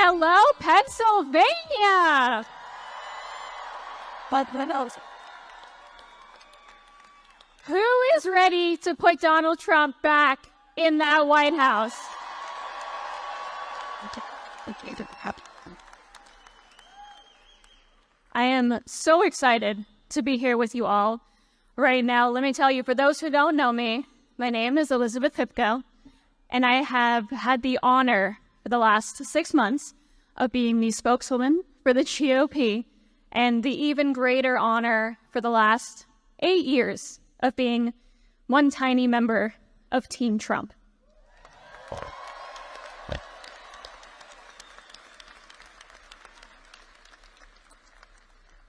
Hello, Pennsylvania! But what else? Who is ready to put Donald Trump back in that White House? I am so excited to be here with you all right now. Let me tell you, for those who don't know me, my name is Elizabeth Hipko, and I have had the honor for the last 6 months of being the spokeswoman for the GOP, and the even greater honor for the last 8 years of being one tiny member of Team Trump.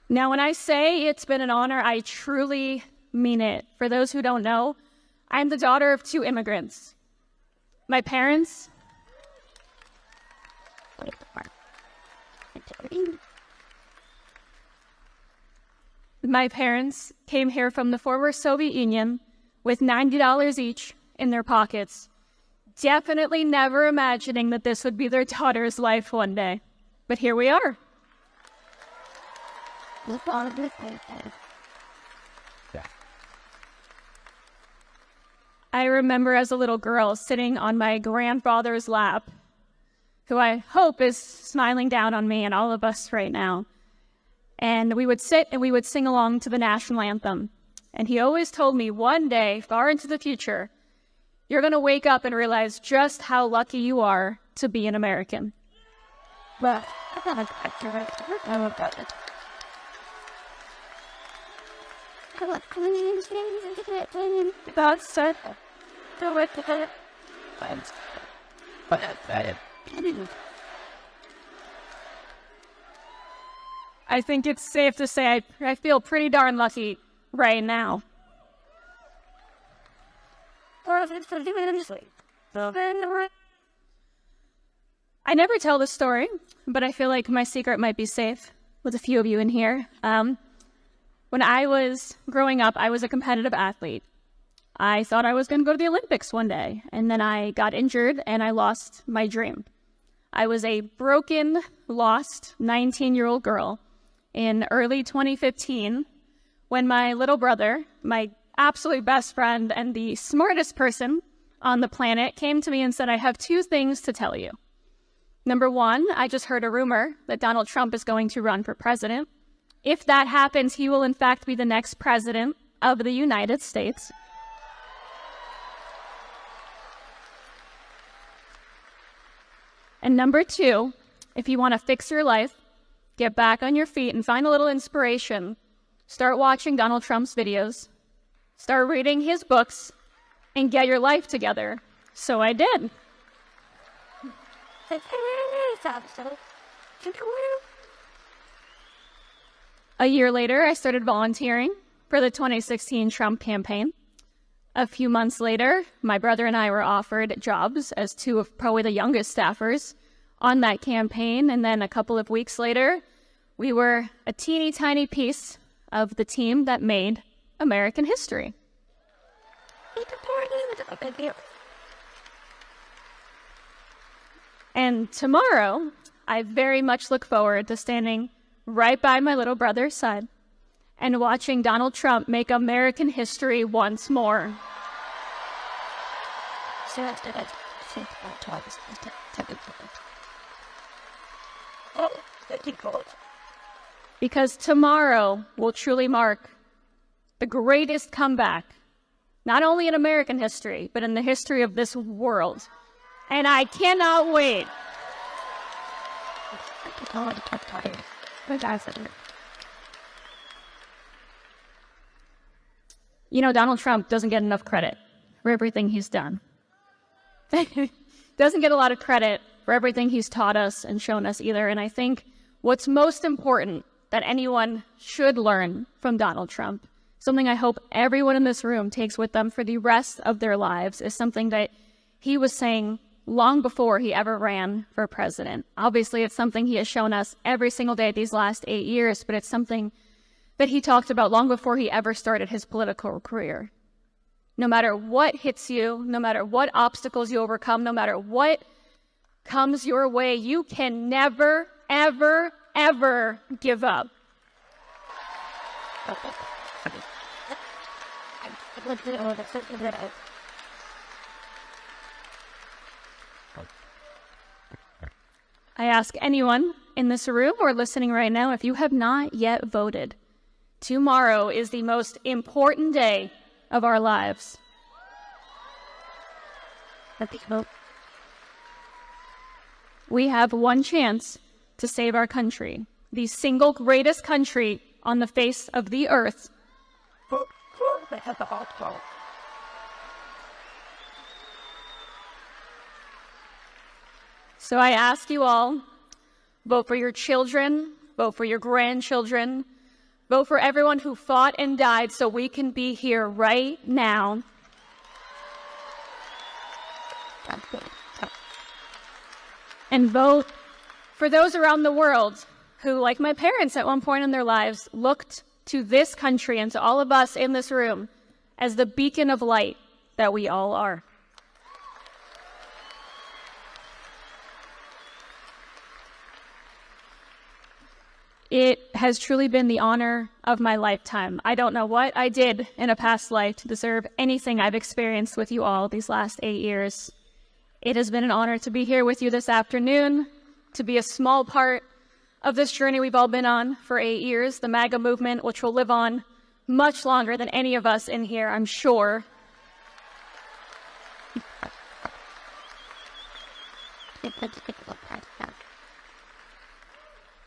Now, when I say it's been an honor, I truly mean it. For those who don't know, I'm the daughter of 2 immigrants. My parents came here from the former Soviet Union with $90 each in their pockets, definitely never imagining that this would be their daughter's life one day. But here we are. I remember as a little girl sitting on my grandfather's lap, who I hope is smiling down on me and all of us right now. And we would sit and we would sing along to the national anthem. And he always told me one day, far into the future, you're going to wake up and realize just how lucky you are to be an American. But I think it's safe to say I feel pretty darn lucky right now. I never tell this story, but I feel like my secret might be safe with a few of you in here. When I was growing up, I was a competitive athlete. I thought I was going to go to the Olympics one day, and then I got injured and I lost my dream. I was a broken, lost 19-year-old girl in early 2015 when my little brother, my absolute best friend and the smartest person on the planet, came to me and said, I have 2 things to tell you. Number 1, I just heard a rumor that Donald Trump is going to run for president. If that happens, he will in fact be the next president of the United States. And number 2, if you want to fix your life, get back on your feet and find a little inspiration, start watching Donald Trump's videos, start reading his books, and get your life together. So I did. A year later, I started volunteering for the 2016 Trump campaign. A few months later, my brother and I were offered jobs as 2 of probably the youngest staffers on that campaign. And then a couple of weeks later, we were a teeny tiny piece of the team that made American history. And tomorrow, I very much look forward to standing right by my little brother's side and watching Donald Trump make American history once more. Because tomorrow will truly mark the greatest comeback, not only in American history, but in the history of this world. And I cannot wait. You know, Donald Trump doesn't get enough credit for everything he's done. doesn't get a lot of credit for everything he's taught us and shown us either. And I think what's most important that anyone should learn from Donald Trump, something I hope everyone in this room takes with them for the rest of their lives, is something that he was saying long before he ever ran for president. Obviously, it's something he has shown us every single day these last 8 years, but it's something that he talked about long before he ever started his political career. No matter what hits you, no matter what obstacles you overcome, no matter what comes your way, you can never, ever, ever give up. I ask anyone in this room or listening right now, if you have not yet voted, tomorrow is the most important day of our lives. We have one chance to save our country, the single greatest country on the face of the earth. So I ask you all, vote for your children, vote for your grandchildren, vote for everyone who fought and died so we can be here right now. And vote for those around the world who, like my parents at one point in their lives, looked to this country and to all of us in this room as the beacon of light that we all are. It has truly been the honor of my lifetime. I don't know what I did in a past life to deserve anything I've experienced with you all these last 8 years. It has been an honor to be here with you this afternoon, to be a small part of this journey we've all been on for 8 years, the MAGA movement, which will live on much longer than any of us in here, I'm sure.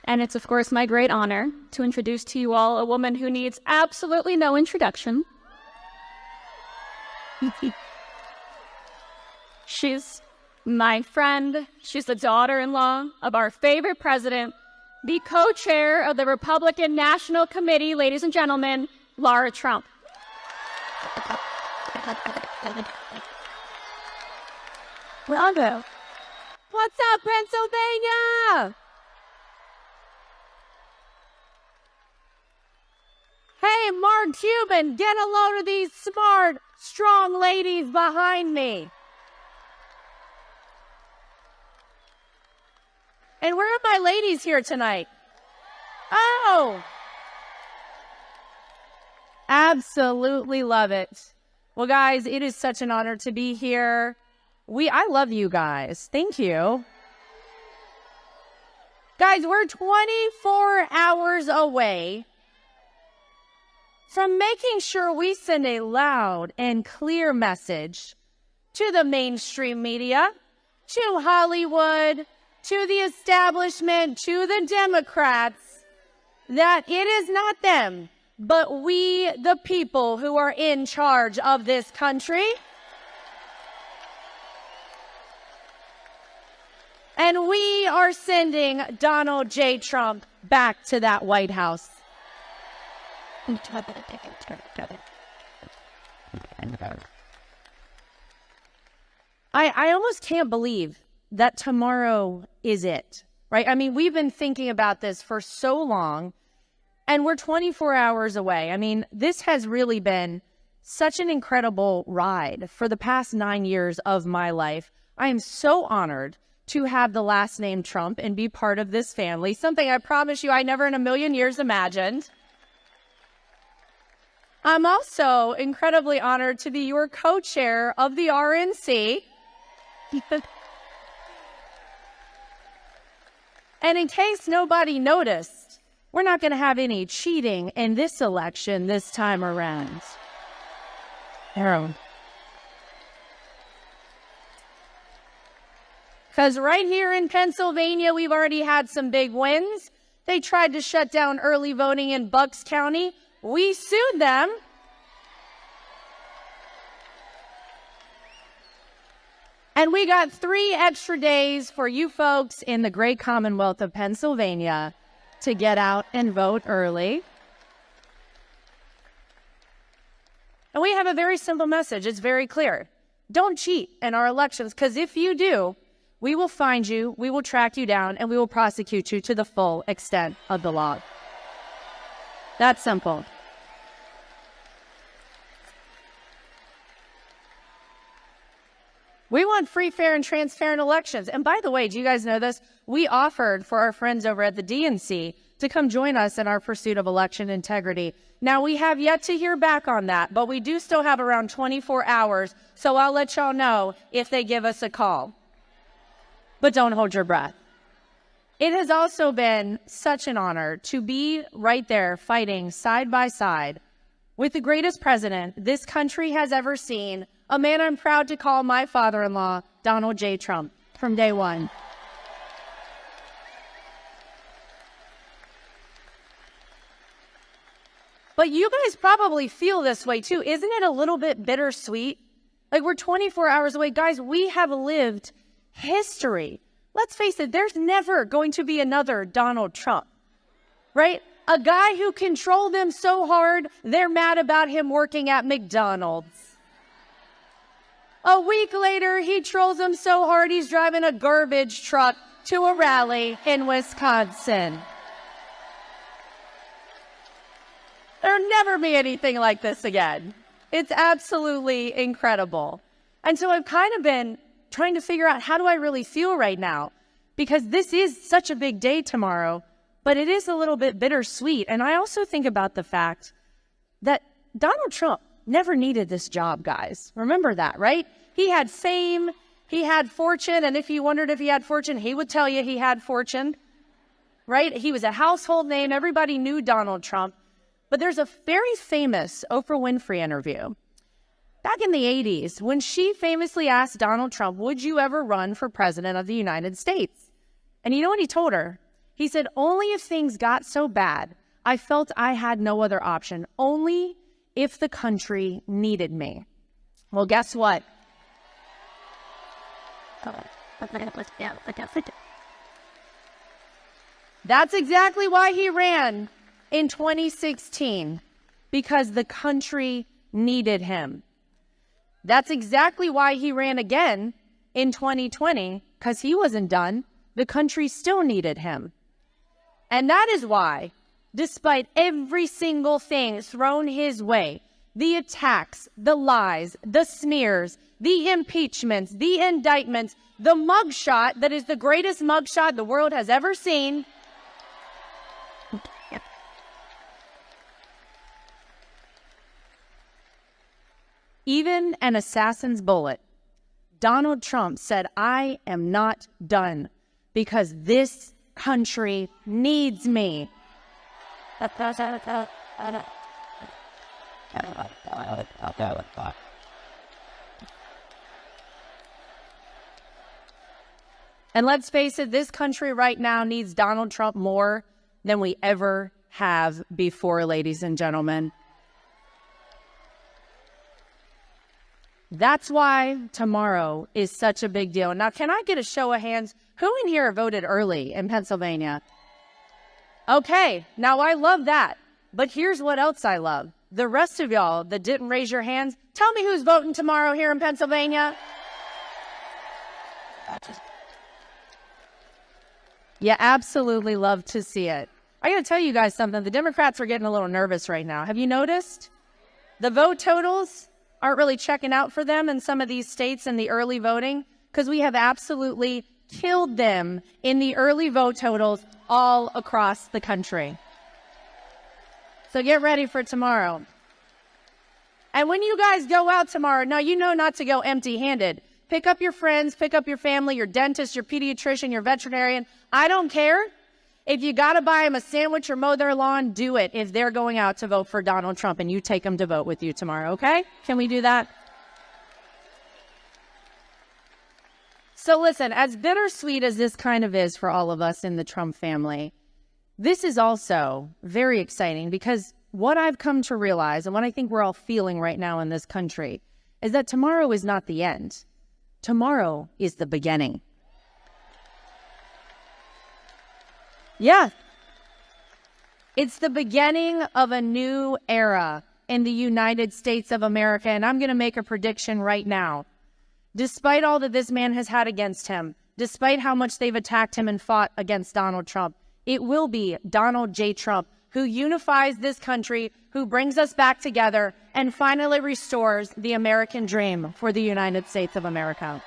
And it's, of course, my great honor to introduce to you all a woman who needs absolutely no introduction. She's my friend. She's the daughter-in-law of our favorite president, the co-chair of the Republican National Committee, ladies and gentlemen, Laura Trump. Bravo. What's up, Pennsylvania? Hey, Mark Cuban, get a load of these smart, strong ladies behind me. And where are my ladies here tonight? Oh, absolutely love it. Well, guys, it is such an honor to be here. I love you guys. Thank you. Guys, we're 24 hours away from making sure we send a loud and clear message to the mainstream media, to Hollywood, to the establishment, to the Democrats, that it is not them, but we, the people who are in charge of this country. And we are sending Donald J. Trump back to that White House. I almost can't believe that tomorrow is it, right? I mean, we've been thinking about this for so long, and we're 24 hours away. I mean, this has really been such an incredible ride for the past 9 years of my life. I am so honored to have the last name Trump and be part of this family, something I promise you I never in a million years imagined. I'm also incredibly honored to be your co-chair of the RNC. And in case nobody noticed, we're not going to have any cheating in this election this time around. Because right here in Pennsylvania, we've already had some big wins. They tried to shut down early voting in Bucks County. We sued them. And we got 3 extra days for you folks in the great Commonwealth of Pennsylvania to get out and vote early. And we have a very simple message. It's very clear. Don't cheat in our elections, because if you do, we will find you, we will track you down, and we will prosecute you to the full extent of the law. That's simple. We want free, fair, and transparent elections. And by the way, do you guys know this? We offered for our friends over at the DNC to come join us in our pursuit of election integrity. Now, we have yet to hear back on that, but we do still have around 24 hours, so I'll let y'all know if they give us a call. But don't hold your breath. It has also been such an honor to be right there fighting side by side with the greatest president this country has ever seen, a man I'm proud to call my father-in-law, Donald J. Trump, from day one. But you guys probably feel this way too. Isn't it a little bit bittersweet? Like, we're 24 hours away. Guys, we have lived history. Let's face it, there's never going to be another Donald Trump, right? A guy who controlled them so hard, they're mad about him working at McDonald's. A week later, he trolls them so hard, he's driving a garbage truck to a rally in Wisconsin. There'll never be anything like this again. It's absolutely incredible. And so I've kind of been trying to figure out, how do I really feel right now? Because this is such a big day tomorrow, but it is a little bit bittersweet. And I also think about the fact that Donald Trump never needed this job, guys. Remember that, right? He had fame, he had fortune, and if you wondered if he had fortune, he would tell you he had fortune, right? He was a household name. Everybody knew Donald Trump. But there's a very famous Oprah Winfrey interview back in the 80s when she famously asked Donald Trump, would you ever run for president of the United States? And you know what he told her? He said, only if things got so bad, I felt I had no other option, only if the country needed me. Well, guess what? That's exactly why he ran in 2016, because the country needed him. That's exactly why he ran again in 2020, because he wasn't done. The country still needed him. And that is why, despite every single thing thrown his way, the attacks, the lies, the smears, the impeachments, the indictments, the mugshot that is the greatest mugshot the world has ever seen, even an assassin's bullet, Donald Trump said, I am not done because this country needs me. And let's face it, this country right now needs Donald Trump more than we ever have before, ladies and gentlemen. That's why tomorrow is such a big deal. Now, can I get a show of hands? Who in here voted early in Pennsylvania? Okay, now I love that. But here's what else I love. The rest of y'all that didn't raise your hands, tell me who's voting tomorrow here in Pennsylvania. You absolutely love to see it. I got to tell you guys something. The Democrats are getting a little nervous right now. Have you noticed? The vote totals aren't really checking out for them in some of these states in the early voting, because we have absolutely killed them in the early vote totals all across the country. So get ready for tomorrow. And when you guys go out tomorrow, now you know not to go empty-handed. Pick up your friends, pick up your family, your dentist, your pediatrician, your veterinarian. I don't care. If you got to buy them a sandwich or mow their lawn, do it if they're going out to vote for Donald Trump and you take them to vote with you tomorrow, okay? Can we do that? So listen, as bittersweet as this kind of is for all of us in the Trump family, this is also very exciting, because what I've come to realize, and what I think we're all feeling right now in this country, is that tomorrow is not the end. tomorrow is the beginning. Yeah. It's the beginning of a new era in the United States of America. And I'm going to make a prediction right now. Despite all that this man has had against him, despite how much they've attacked him and fought against Donald Trump, it will be Donald J. Trump who unifies this country, who brings us back together, and finally restores the American dream for the United States of America.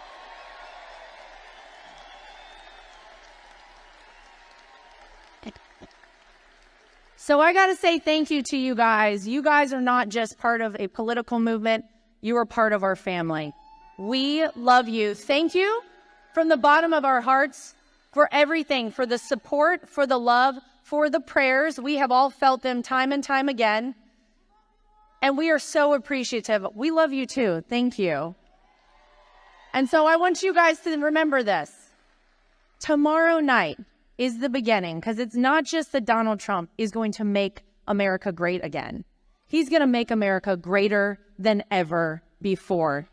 So I got to say thank you to you guys. You guys are not just part of a political movement. You are part of our family. We love you. Thank you from the bottom of our hearts for everything, for the support, for the love, for the prayers. We have all felt them time and time again. And we are so appreciative. We love you too. Thank you. And so I want you guys to remember this. Tomorrow night is the beginning, because it's not just that Donald Trump is going to make America great again. He's going to make America greater than ever before.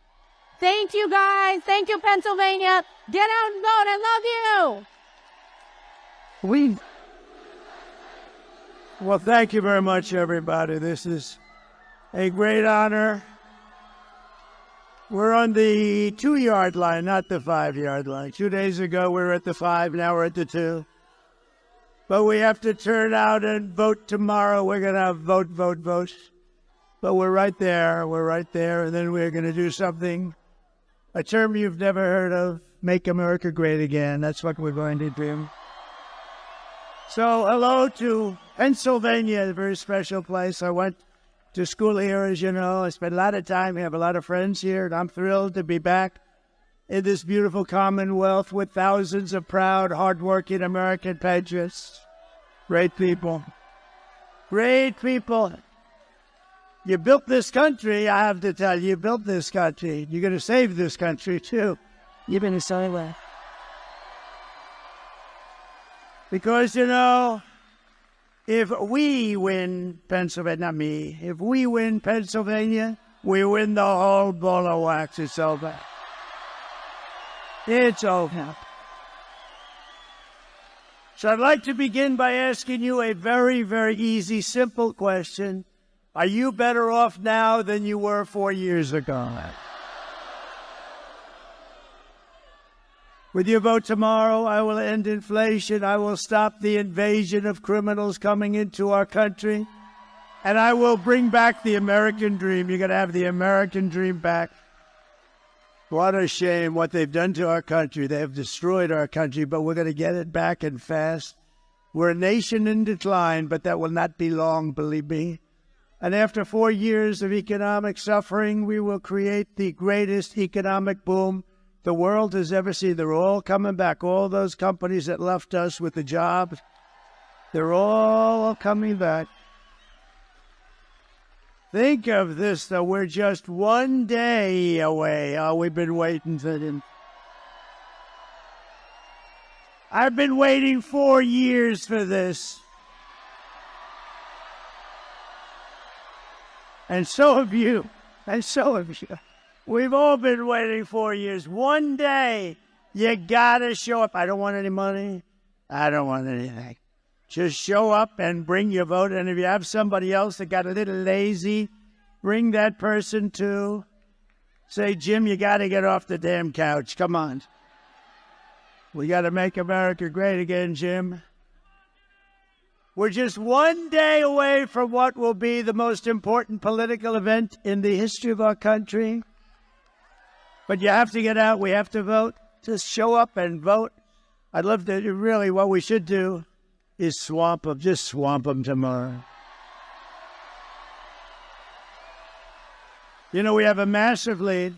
Thank you, guys. Thank you, Pennsylvania. Get out and vote. I love you. Well, thank you very much, everybody. This is a great honor. We're on the 2-yard line, not the 5-yard line. 2 days ago, we were at the 5, now we're at the 2. But we have to turn out and vote tomorrow. We're going to have vote. But we're right there. And then we're going to do something, a term you've never heard of, make America great again. That's what we're going to do. So hello to Pennsylvania, a very special place. I went to school here, as you know. I spent a lot of time. I have a lot of friends here, and I'm thrilled to be back in this beautiful Commonwealth with thousands of proud, hardworking American patriots. Great people. Great people. You built this country, I have to tell you. You built this country. You're going to save this country, too. You're going to save it. Because, you know, if we win Pennsylvania, not me, if we win Pennsylvania, we win the whole ball of wax. It's over. It's over. So I'd like to begin by asking you a very, very easy, simple question. Are you better off now than you were 4 years ago? With your vote tomorrow, I will end inflation. I will stop the invasion of criminals coming into our country. And I will bring back the American dream. You're going to have the American dream back. What a shame what they've done to our country. They have destroyed our country, but we're going to get it back and fast. We're a nation in decline, but that will not be long, believe me. And after 4 years of economic suffering, we will create the greatest economic boom the world has ever seen. They're all coming back. All those companies that left us with the jobs, they're all coming back. Think of this, though. We're just 1 day away. Oh, we've been waiting for them. I've been waiting 4 years for this. And so have you. And so have you. We've all been waiting 4 years. 1 day, you gotta show up. I don't want any money. I don't want anything. Just show up and bring your vote. And if you have somebody else that got a little lazy, bring that person too. Say, Jim, you got to get off the damn couch. Come on. We got to make America great again, Jim. We're just 1 day away from what will be the most important political event in the history of our country. But you have to get out. We have to vote. Just show up and vote. I'd love to, really, what we should do is swamp them. Just swamp them tomorrow. You know, we have a massive lead.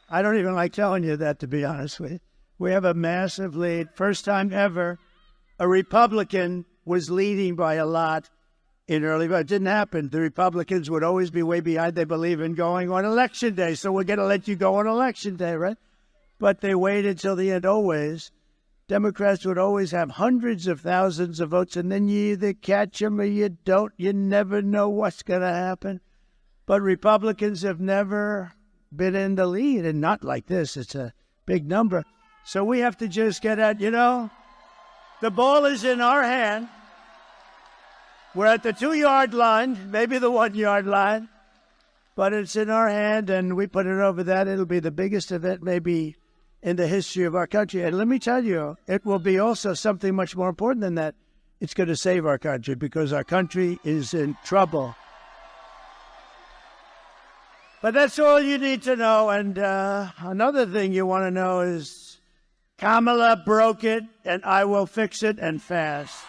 I don't even like telling you that, to be honest with you. We have a massive lead. First time ever, a Republican was leading by a lot in early, but it didn't happen. The Republicans would always be way behind. They believe in going on election day, so we're going to let you go on election day, right? But they waited till the end always. Democrats would always have hundreds of thousands of votes, and then you either catch them or you don't. You never know what's going to happen. But Republicans have never been in the lead, and not like this. It's a big number. So we have to just get at, the ball is in our hand. We're at the 2-yard line, maybe the 1-yard line, but it's in our hand, and we put it over that. It'll be the biggest event maybe in the history of our country. And let me tell you, it will be also something much more important than that. It's going to save our country because our country is in trouble. But that's all you need to know. And another thing you want to know is Kamala broke it, and I will fix it, and fast.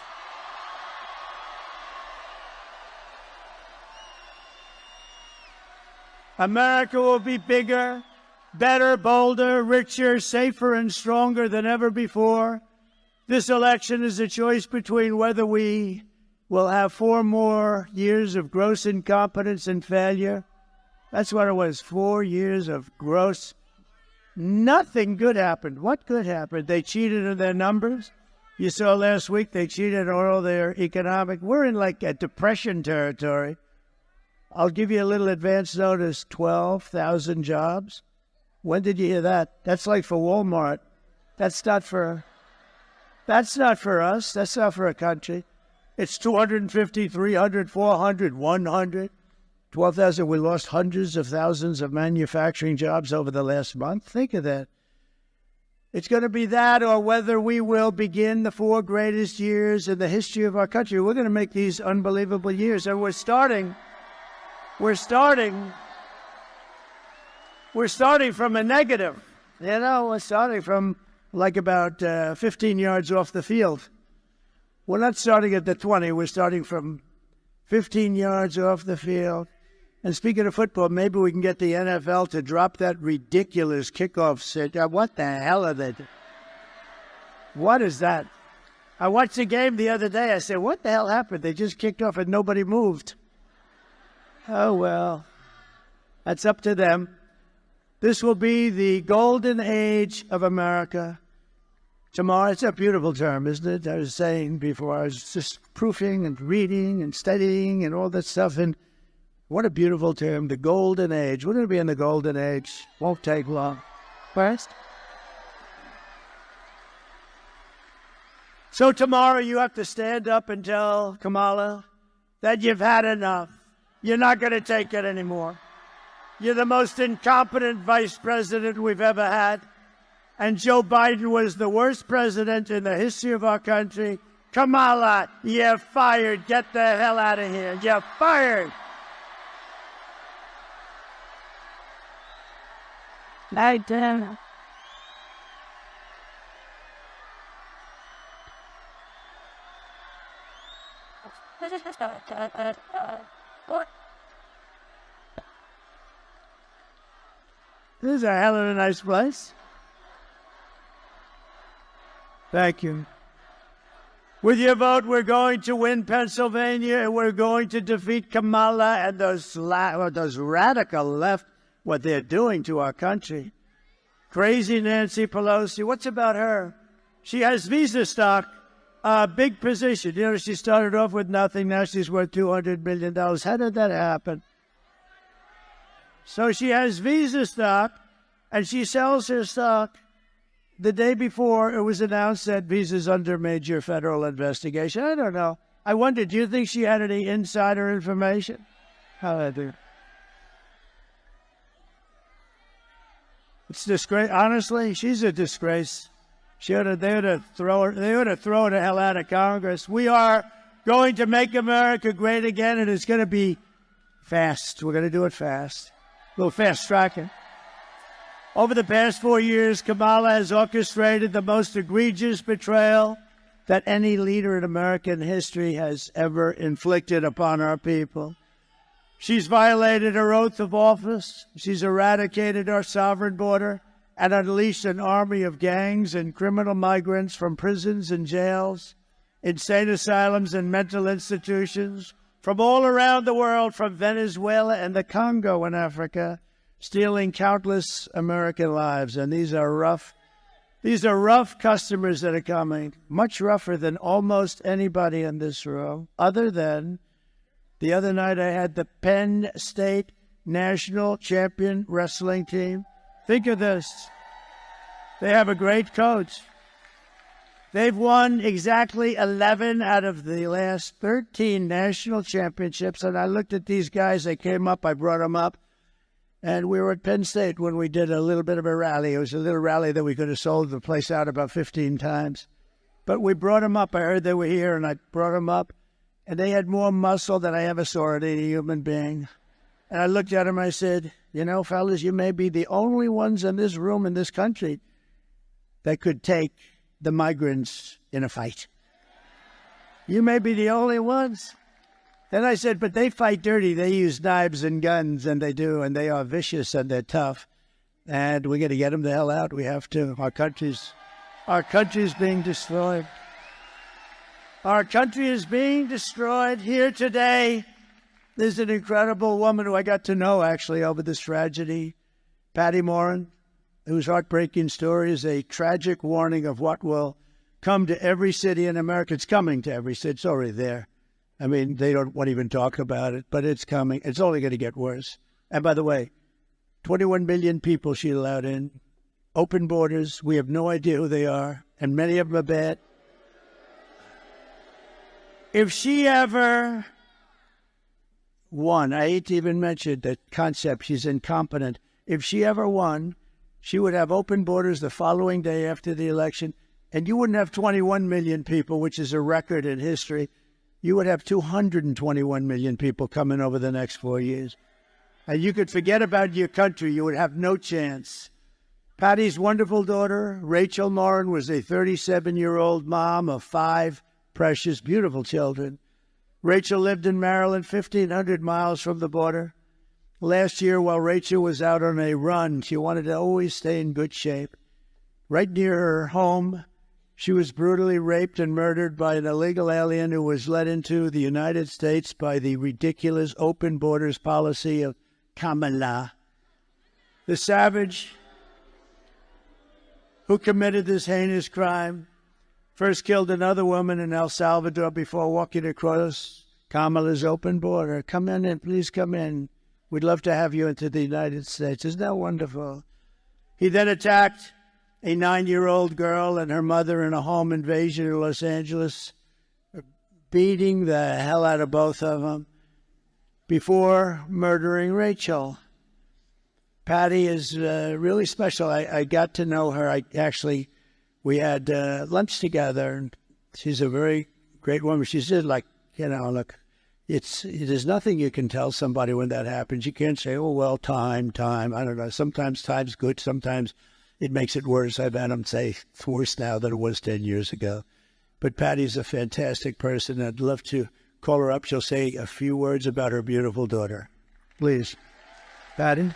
America will be bigger, better, bolder, richer, safer, and stronger than ever before. This election is a choice between whether we will have 4 more years of gross incompetence and failure. That's what it was, 4 years of gross. Nothing good happened. What good happened? They cheated in their numbers. You saw last week they cheated on all their economic. We're in like a depression territory. I'll give you a little advance notice, 12,000 jobs. When did you hear that? That's like for Walmart. That's not for us. That's not for a country. It's 250, 300, 400, 100. 12,000. We lost hundreds of thousands of manufacturing jobs over the last month. Think of that. It's going to be that, or whether we will begin the 4 greatest years in the history of our country. We're going to make these unbelievable years. And we're starting from a negative. We're starting from like about 15 yards off the field. We're not starting at the 20. We're starting from 15 yards off the field. And speaking of football, maybe we can get the NFL to drop that ridiculous kickoff set. What the hell are they doing? What is that? I watched a game the other day. I said, what the hell happened? They just kicked off and nobody moved. Oh, well, that's up to them. This will be the golden age of America. Tomorrow, it's a beautiful term, isn't it? I was saying before, I was just proofing and reading and studying and all that stuff. And what a beautiful term, the golden age. We're going to be in the golden age. Won't take long. First. So tomorrow you have to stand up and tell Kamala that you've had enough. You're not going to take it anymore. You're the most incompetent vice president we've ever had. And Joe Biden was the worst president in the history of our country. Kamala, you're fired. Get the hell out of here. You're fired. I did. This is a hell of a nice place. Thank you. With your vote, we're going to win Pennsylvania, and we're going to defeat Kamala and those radical left, what they're doing to our country. Crazy Nancy Pelosi. What's about her? She has Visa stock, a big position. She started off with nothing. Now she's worth $200 million. How did that happen? So she has Visa stock, and she sells her stock. The day before, it was announced that Visa's under major federal investigation. I don't know. I wonder, do you think she had any insider information? How did I do? It's disgrace. Honestly, she's a disgrace. They ought to throw her the hell out of Congress. We are going to make America great again, and it's going to be fast. We're going to do it fast. A little fast tracking. Over the past 4 years, Kamala has orchestrated the most egregious betrayal that any leader in American history has ever inflicted upon our people. She's violated her oath of office. She's eradicated our sovereign border and unleashed an army of gangs and criminal migrants from prisons and jails, insane asylums and mental institutions, from all around the world, from Venezuela and the Congo in Africa, stealing countless American lives. And these are rough customers that are coming, much rougher than almost anybody in this room, other than the other night I had the Penn State national champion wrestling team. Think of this. They have a great coach. They've won exactly 11 out of the last 13 national championships. And I looked at these guys. They came up. I brought them up. And we were at Penn State when we did a little bit of a rally. It was a little rally that we could have sold the place out about 15 times. But we brought them up. I heard they were here, and I brought them up. And they had more muscle than I ever saw in any human being. And I looked at them and I said, you know, fellas, you may be the only ones in this room in this country that could take the migrants in a fight. You may be the only ones. Then I said, but they fight dirty. They use knives and guns, and they do, and they are vicious and they're tough. And we're going to get them the hell out. We have to. Our country's being destroyed. Our country is being destroyed. Here today, there's an incredible woman who I got to know, actually, over this tragedy, Patty Morin, whose heartbreaking story is a tragic warning of what will come to every city in America. It's coming to every city. It's already there. I mean, they don't want to even talk about it, but it's coming. It's only going to get worse. And by the way, 21 million people she allowed in. Open borders. We have no idea who they are, and many of them are bad. If she ever won, I hate to even mention the concept, she's incompetent. If she ever won, she would have open borders the following day after the election, and you wouldn't have 21 million people, which is a record in history. You would have 221 million people coming over the next 4 years. And you could forget about your country. You would have no chance. Patty's wonderful daughter, Rightell Morin, was a 37-year-old mom of 5 precious, beautiful children. Rightell lived in Maryland, 1,500 miles from the border. Last year, while Rightell was out on a run, she wanted to always stay in good shape. Right near her home, she was brutally raped and murdered by an illegal alien who was led into the United States by the ridiculous open borders policy of Kamala. The savage who committed this heinous crime first killed another woman in El Salvador before walking across Kamala's open border. Come in and please come in. We'd love to have you into the United States. Isn't that wonderful? He then attacked a 9-year-old girl and her mother in a home invasion in Los Angeles, beating the hell out of both of them before murdering Rightell. Patty is really special. I got to know her. We had lunch together, and she's a very great woman. She said, like, you know, look, there's nothing you can tell somebody when that happens. You can't say, oh, well, time. I don't know. Sometimes time's good. Sometimes it makes it worse. I've had them say it's worse now than it was 10 years ago. But Patty's a fantastic person. I'd love to call her up. She'll say a few words about her beautiful daughter. Please. Patty?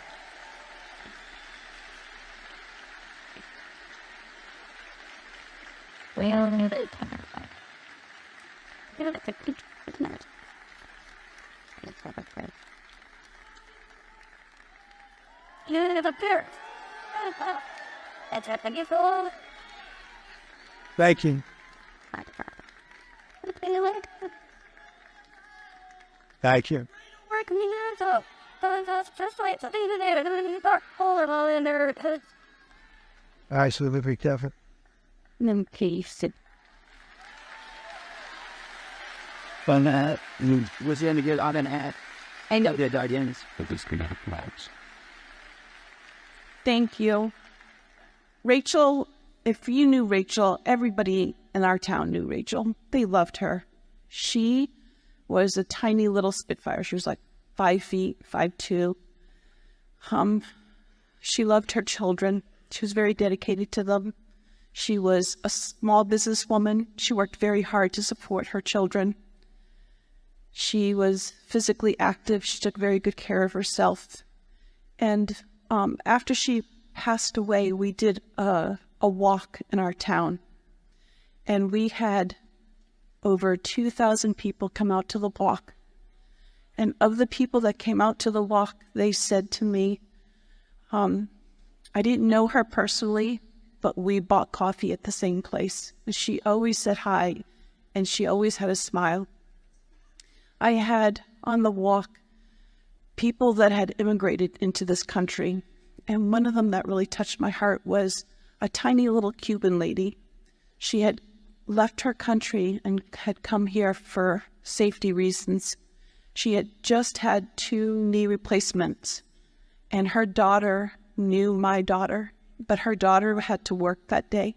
Well, Thank you. Thank you. Absolutely different. But was going to get on an ad. I know the audience. Thank you. Rightell, if you knew Rightell, everybody in our town knew Rightell. They loved her. She was a tiny little spitfire. She was like 5 feet, 5'2". She loved her children. She was very dedicated to them. She was a small businesswoman. She worked very hard to support her children. She was physically active. She took very good care of herself. And after she passed away, we did a walk in our town. And we had over 2,000 people come out to the walk. And of the people that came out to the walk, they said to me, I didn't know her personally, but we bought coffee at the same place. She always said hi, and she always had a smile. I had on the walk people that had immigrated into this country, and one of them that really touched my heart was a tiny little Cuban lady. She had left her country and had come here for safety reasons. She had just had 2 knee replacements, and her daughter knew my daughter, but her daughter had to work that day.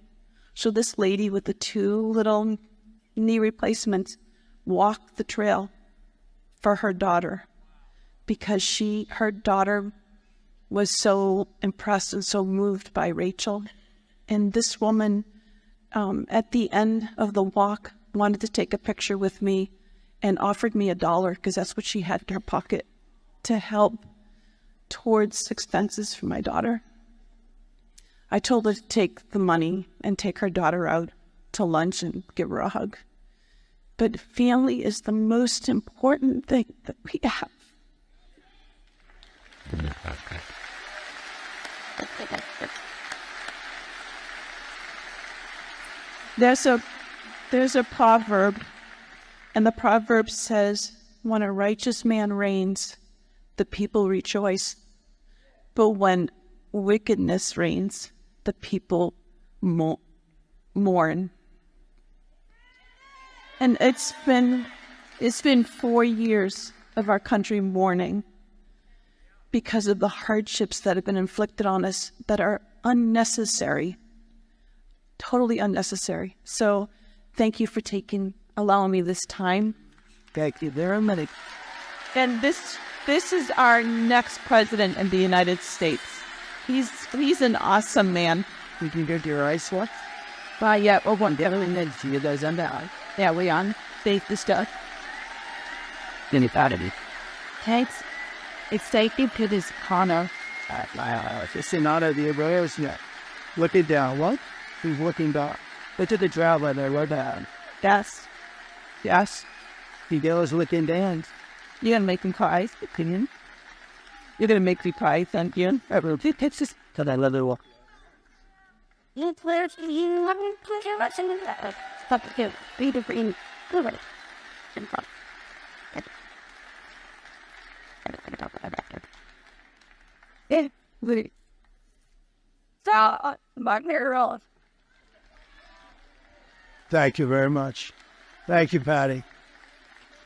So this lady with the 2 little knee replacements walked the trail for her daughter because her daughter was so impressed and so moved by Rightell. And this woman, at the end of the walk, wanted to take a picture with me and offered me $1 because that's what she had in her pocket to help towards expenses for my daughter. I told her to take the money and take her daughter out to lunch and give her a hug. But family is the most important thing that we have. There's a proverb, and the proverb says, when a righteous man reigns, the people rejoice. But when wickedness reigns, the people mourn. And it's been 4 years of our country mourning because of the hardships that have been inflicted on us that are unnecessary, totally unnecessary. So thank you for allowing me this time. Thank you very much. And this is our next president of the United States. He's an awesome man. We can go to your ice watch. Well, yeah, one definitely needs to you guys on that. Yeah, we on safe the stuff. Then it's out of it. Thanks. It's safety to this corner. It's an honor of the Royals. Yeah. Looking down. What? He's looking down. Look at the traveler there, right down. Yes. Yes. He goes looking down. You're going to make him cry, opinion. You're going to make me cry, thank you. It's just because I love it. Thank you very much. Thank you, Patty.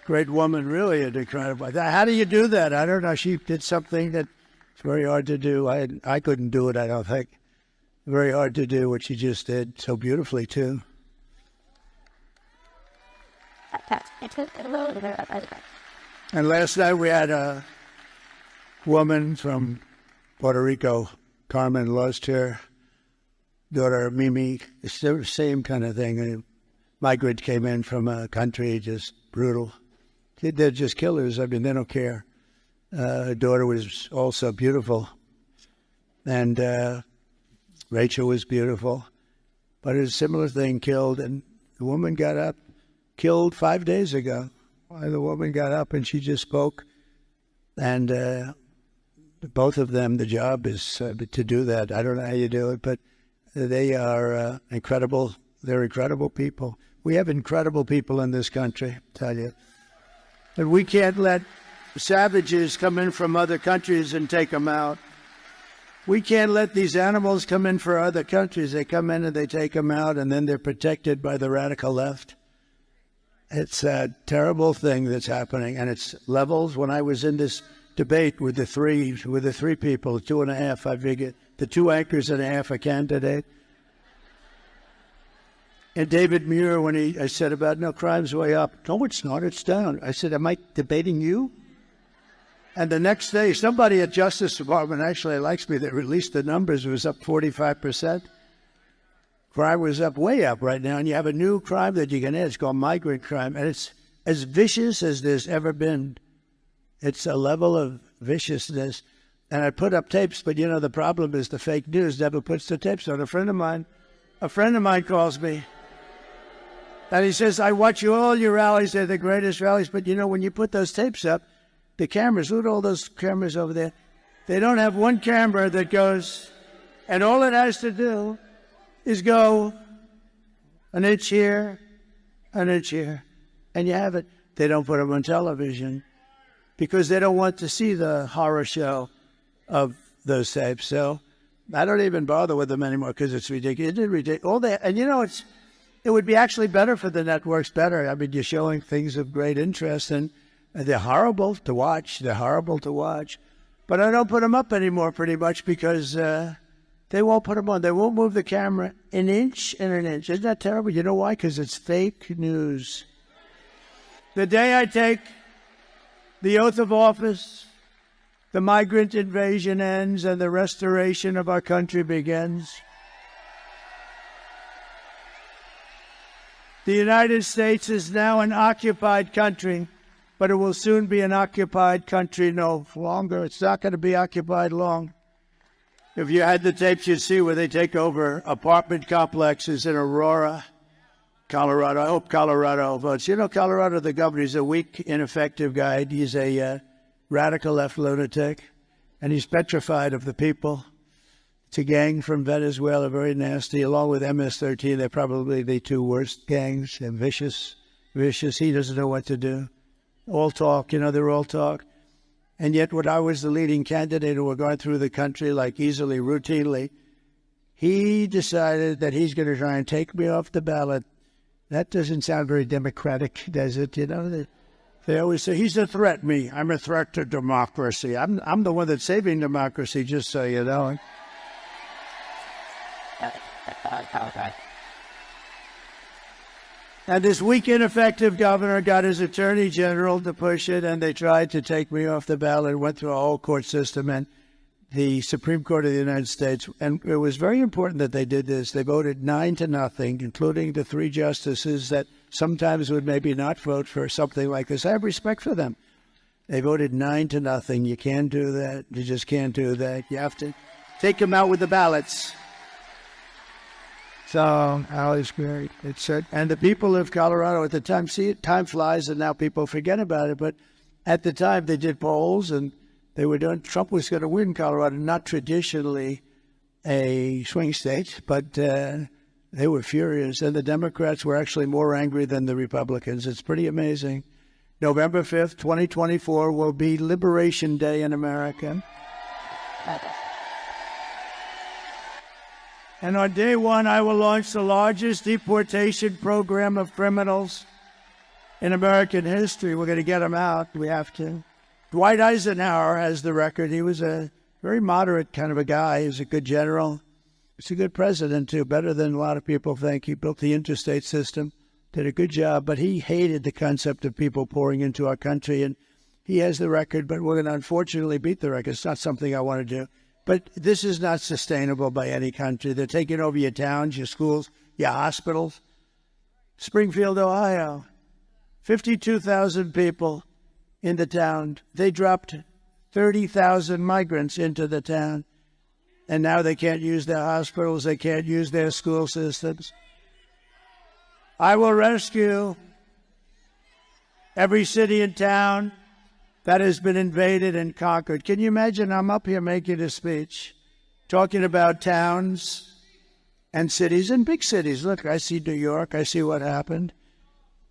Great woman, really an incredible. How do you do that? I don't know. She did something that's very hard to do. I couldn't do it, I don't think. Very hard to do what she just did so beautifully, too. And last night we had a woman from Puerto Rico, Carmen, lost her daughter, Mimi. It's the same kind of thing. A migrant came in from a country, just brutal. They're just killers. I mean, they don't care. Her daughter was also beautiful. And Rightell was beautiful. But a similar thing killed, and the woman got up, killed 5 days ago. The woman got up and she just spoke. And both of them, the job is to do that. I don't know how you do it, but they are incredible. They're incredible people. We have incredible people in this country, I tell you. And we can't let savages come in from other countries and take them out. We can't let these animals come in for other countries. They come in and they take them out, and then they're protected by the radical left. It's a terrible thing that's happening, and it's levels. When I was in this debate with the three people, 2.5, I figured, the 2 anchors and a half a candidate. And David Muir, when I said about, no, crime's way up. No, it's not, it's down. I said, am I debating you? And the next day, somebody at Justice Department actually likes me that released the numbers. It was up 45%. Crime was up, way up right now. And you have a new crime that you can add. It's called migrant crime. And it's as vicious as there's ever been. It's a level of viciousness. And I put up tapes, but you know, the problem is the fake news never puts the tapes on. A friend of mine calls me. And he says, I watch all your rallies. They're the greatest rallies. But, you know, when you put those tapes up, the cameras, look at all those cameras over there. They don't have one camera that goes, and all it has to do is go an inch here, an inch here, and you have it. They don't put them on television because they don't want to see the horror show of those tapes. So I don't even bother with them anymore because it's ridiculous. Isn't it ridiculous? All that, and it would be actually better for the networks. Better. I mean, you're showing things of great interest, and they're horrible to watch. They're horrible to watch, but I don't put them up anymore, pretty much, because they won't put them on. They won't move the camera an inch in an inch. Isn't that terrible? You know why? Because it's fake news. The day I take the oath of office, the migrant invasion ends and the restoration of our country begins. The United States is now an occupied country, but it will soon be an occupied country no longer. It's not going to be occupied long. If you had the tapes, you'd see where they take over apartment complexes in Aurora, Colorado. I hope Colorado votes. You know, Colorado, the governor, is a weak, ineffective guy. He's a radical left lunatic, and he's petrified of the people. It's a gang from Venezuela, very nasty, along with MS-13. They're probably the two worst gangs. They're vicious. He doesn't know what to do. All talk, they're all talk. And yet when I was the leading candidate who were going through the country, like easily, routinely, he decided that he's going to try and take me off the ballot. That doesn't sound very democratic, does it? They always say, he's a threat, me. I'm a threat to democracy. I'm the one that's saving democracy, just so you know. And this weak, ineffective governor got his attorney general to push it, and they tried to take me off the ballot, went through a whole court system, and the Supreme Court of the United States, and it was very important that they did this. They voted 9-0, including the 3 justices that sometimes would maybe not vote for something like this. I have respect for them. They voted 9-0. You can't do that. You just can't do that. You have to take them out with the ballots. So, Ali's great. And the people of Colorado at the time, time flies and now people forget about it. But at the time they did polls and they were doing, Trump was going to win Colorado, not traditionally a swing state, but they were furious. And the Democrats were actually more angry than the Republicans. It's pretty amazing. November 5th, 2024 will be Liberation Day in America. And on day 1, I will launch the largest deportation program of criminals in American history. We're going to get them out. We have to. Dwight Eisenhower has the record. He was a very moderate kind of a guy. He was a good general. He's a good president, too, better than a lot of people think. He built the interstate system, did a good job, but he hated the concept of people pouring into our country. And he has the record, but we're going to unfortunately beat the record. It's not something I want to do. But this is not sustainable by any country. They're taking over your towns, your schools, your hospitals. Springfield, Ohio, 52,000 people in the town. They dropped 30,000 migrants into the town. And now they can't use their hospitals. They can't use their school systems. I will rescue every city and town that has been invaded and conquered. Can you imagine? I'm up here making a speech, talking about towns and cities and big cities. Look, I see New York. I see what happened.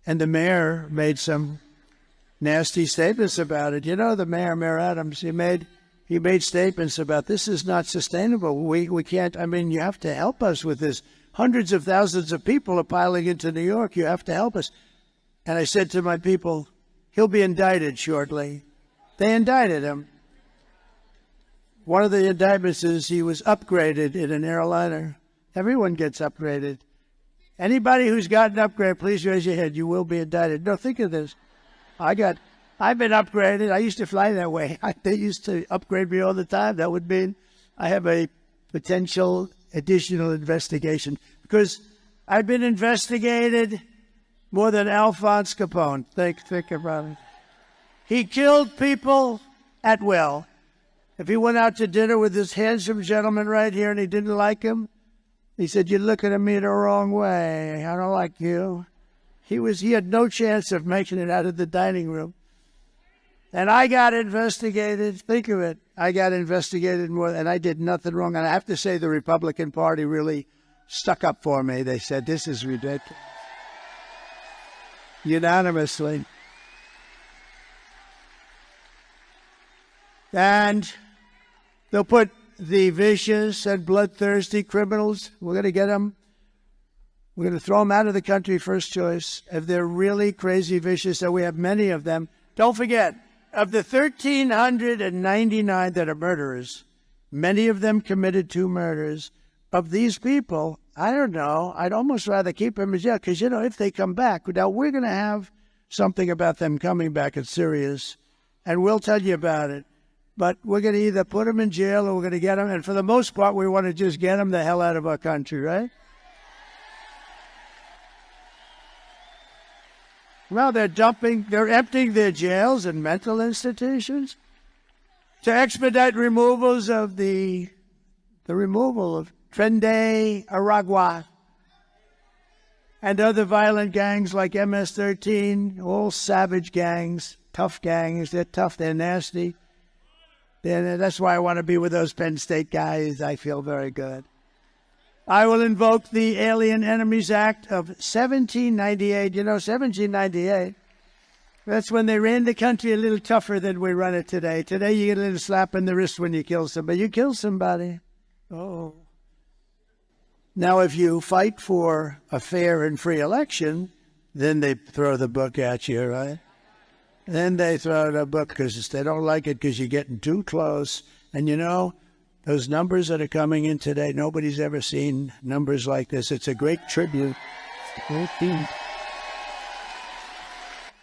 And the mayor made some nasty statements about it. The mayor Adams, he made statements about this is not sustainable. We can't, you have to help us with this. Hundreds of thousands of people are piling into New York. You have to help us. And I said to my people, he'll be indicted shortly. They indicted him. One of the indictments is he was upgraded in an airliner. Everyone gets upgraded. Anybody who's gotten upgraded, please raise your hand. You will be indicted. No, think of this. I've been upgraded. I used to fly that way. They used to upgrade me all the time. That would mean I have a potential additional investigation because I've been investigated more than Alphonse Capone. Think about it. He killed people at will. If he went out to dinner with this handsome gentleman right here and he didn't like him, he said, "You're looking at me the wrong way. I don't like you." He had no chance of making it out of the dining room. And I got investigated. Think of it. I got investigated more, and I did nothing wrong. And I have to say the Republican Party really stuck up for me. They said, this is ridiculous. Unanimously. And they'll put the vicious and bloodthirsty criminals. We're going to get them. We're going to throw them out of the country first choice. If they're really crazy vicious, and we have many of them. Don't forget, of the 1,399 that are murderers, many of them committed 2 murders. Of these people, I don't know, I'd almost rather keep them in jail because, you know, if they come back, now we're going to have something about them coming back. It's serious, and we'll tell you about it. But we're going to either put them in jail or we're going to get them, and for the most part, we want to just get them the hell out of our country, right? Well, they're emptying their jails and mental institutions to expedite removals of the removal of Trende Aragua and other violent gangs like MS-13, all savage gangs, tough gangs. They're tough, they're nasty. That's why I want to be with those Penn State guys. I feel very good. I will invoke the Alien Enemies Act of 1798. You know, 1798, that's when they ran the country a little tougher than we run it today. Today, you get a little slap in the wrist when you kill somebody. You kill somebody. Oh. Now, if you fight for a fair and free election, then they throw the book at you, right? Then they throw the book because they don't like it because you're getting too close. And you know, those numbers that are coming in today, nobody's ever seen numbers like this. It's a great tribute.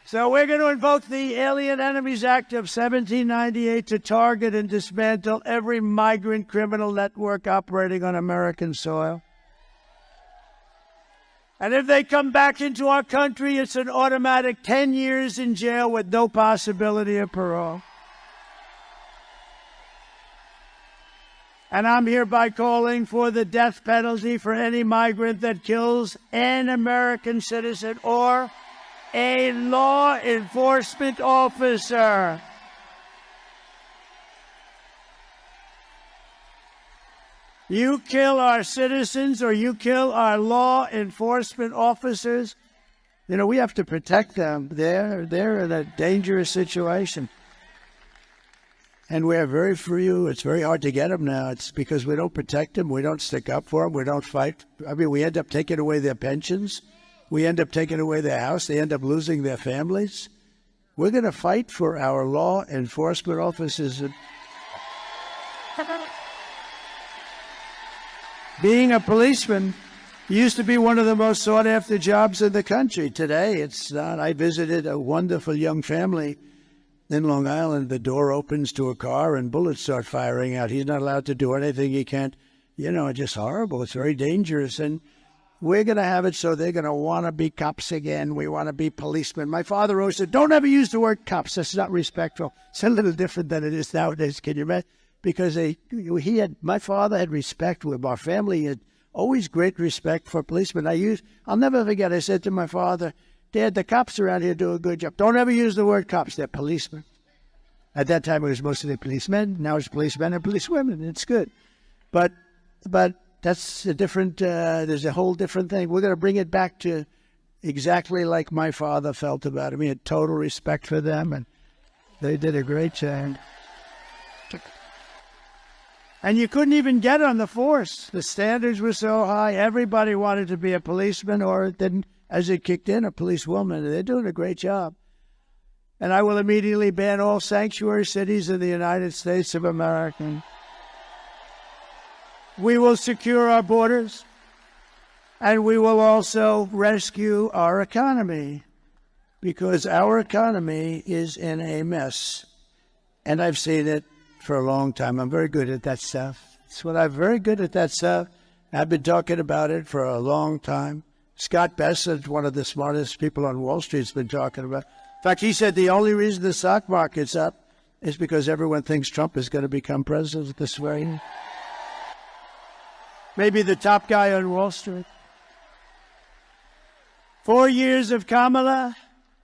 So we're going to invoke the Alien Enemies Act of 1798 to target and dismantle every migrant criminal network operating on American soil. And if they come back into our country, it's an automatic 10 years in jail with no possibility of parole. And I'm hereby calling for the death penalty for any migrant that kills an American citizen or a law enforcement officer. You kill our citizens or you kill our law enforcement officers, you know, we have to protect them. They're in a dangerous situation. And we have very few. It's very hard to get them now. It's because we don't protect them. We don't stick up for them. We don't fight. I mean, we end up taking away their pensions. We end up taking away their house. They end up losing their families. We're going to fight for our law enforcement officers. Being a policeman used to be one of the most sought-after jobs in the country. Today, it's not. I visited a wonderful young family in Long Island. The door opens to a car and bullets start firing out. He's not allowed to do anything. He can't, you know, it's just horrible. It's very dangerous. And we're going to have it so they're going to want to be cops again. We want to be policemen. My father always said, don't ever use the word cops. That's not respectful. It's a little different than it is nowadays. Can you imagine? Because my father had respect with our family. He had always great respect for policemen. I'll never forget, I said to my father, Dad, the cops around here do a good job. Don't ever use the word cops. They're policemen. At that time, it was mostly policemen. Now it's policemen and policewomen. It's good. But that's a different, there's a whole different thing. We're going to bring it back to exactly like my father felt about it. He had total respect for them, and they did a great job. And you couldn't even get on the force. The standards were so high. Everybody wanted to be a policeman, or then, as it kicked in, a policewoman. They're doing a great job. And I will immediately ban all sanctuary cities in the United States of America. We will secure our borders, and we will also rescue our economy, because our economy is in a mess. And I've seen it for a long time. I'm very good at that stuff. I'm very good at that stuff. I've been talking about it for a long time. Scott Bessent, one of the smartest people on Wall Street, has been talking about it. In fact, he said the only reason the stock market's up is because everyone thinks Trump is going to become president this way. Maybe the top guy on Wall Street. 4 years of Kamala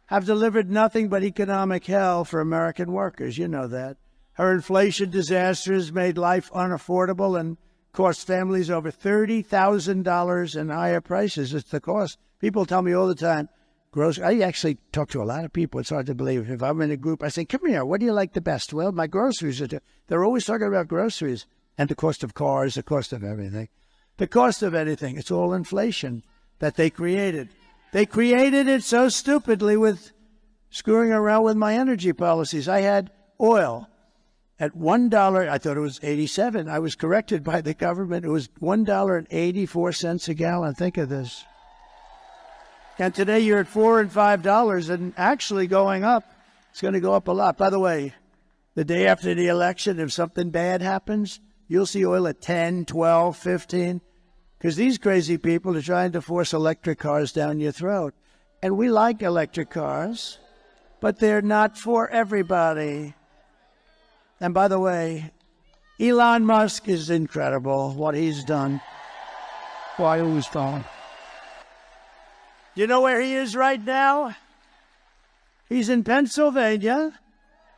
have delivered nothing but economic hell for American workers. You know that. Her inflation disasters made life unaffordable and cost families over $30,000 in higher prices. It's the cost. People tell me all the time, I actually talk to a lot of people. It's hard to believe. If I'm in a group, I say, come here, what do you like the best? Well, my groceries are, they're always talking about groceries. And the cost of cars, the cost of everything. The cost of anything, it's all inflation that they created. They created it so stupidly with screwing around with my energy policies. I had oil at $1. I thought it was 87. I was corrected by the government. It was $1.84 a gallon. Think of this. And today you're at $4 and $5 and actually going up. It's going to go up a lot. By the way, the day after the election, if something bad happens, you'll see oil at 10, 12, 15, because these crazy people are trying to force electric cars down your throat. And we like electric cars, but they're not for everybody. And by the way, Elon Musk is incredible, what he's done. Why always gone? You know where he is right now? He's in Pennsylvania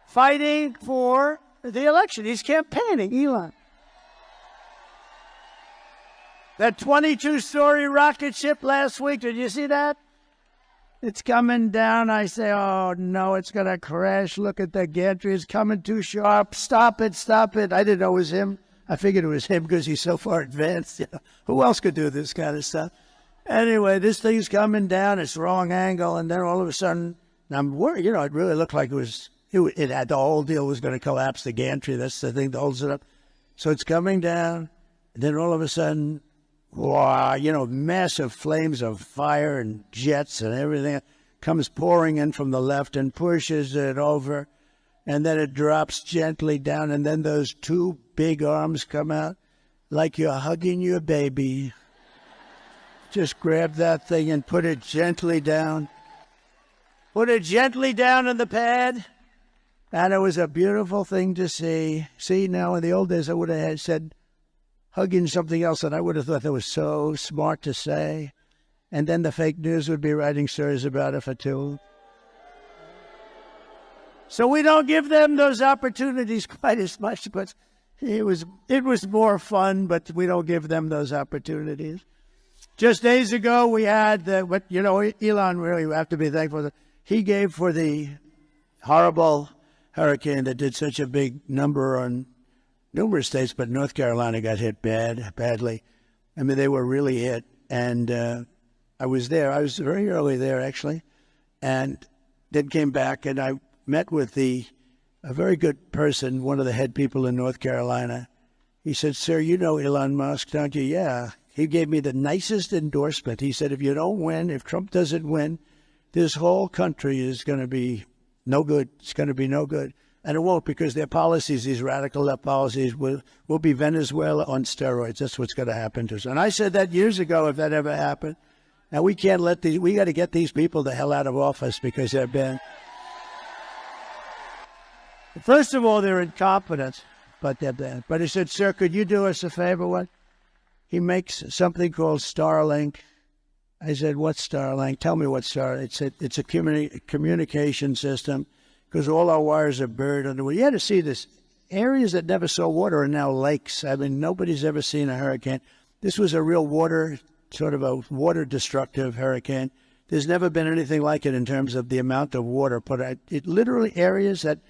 fighting for the election. He's campaigning, Elon. That 22-story rocket ship last week, did you see that? It's coming down. I say, oh, no, it's going to crash. Look at the gantry. It's coming too sharp. Stop it, stop it. I didn't know it was him. I figured it was him because he's so far advanced. You know, who else could do this kind of stuff? Anyway, this thing's coming down. It's wrong angle. And then all of a sudden, I'm worried. You know, it really looked like it had the whole deal was going to collapse, the gantry. That's the thing that holds it up. So it's coming down. And then all of a sudden, wow, you know, massive flames of fire and jets and everything comes pouring in from the left and pushes it over. And then it drops gently down. And then those two big arms come out like you're hugging your baby. Just grab that thing and put it gently down. Put it gently down on the pad. And it was a beautiful thing to see. See, now in the old days, I would have said hugging something else, and I would have thought that was so smart to say. And then the fake news would be writing stories about it for two. So we don't give them those opportunities quite as much, but it was more fun, but we don't give them those opportunities. Just days ago, we had Elon really, we have to be thankful that he gave for the horrible hurricane that did such a big number on numerous states, but North Carolina got hit badly. I mean, they were really hit. And I was there. I was very early there, actually, and then came back, and I met with a very good person, one of the head people in North Carolina. He said, "Sir, you know Elon Musk, don't you?" "Yeah." He gave me the nicest endorsement. He said, if you don't win, if Trump doesn't win, this whole country is going to be no good. It's going to be no good. And it won't, because their policies, these radical left policies, will be Venezuela on steroids. That's what's going to happen to us. And I said that years ago, if that ever happened. Now, we can't let we got to get these people the hell out of office, because they've been, first of all, they're incompetent, but they're bad. But he said, "Sir, could you do us a favor?" What? He makes something called Starlink. I said, "What's Starlink? Tell me what Starlink." It's a communication system, because all our wires are buried under. You had to see this. Areas that never saw water are now lakes. I mean, nobody's ever seen a hurricane. This was a real sort of a water-destructive hurricane. There's never been anything like it in terms of the amount of water put out. It literally areas that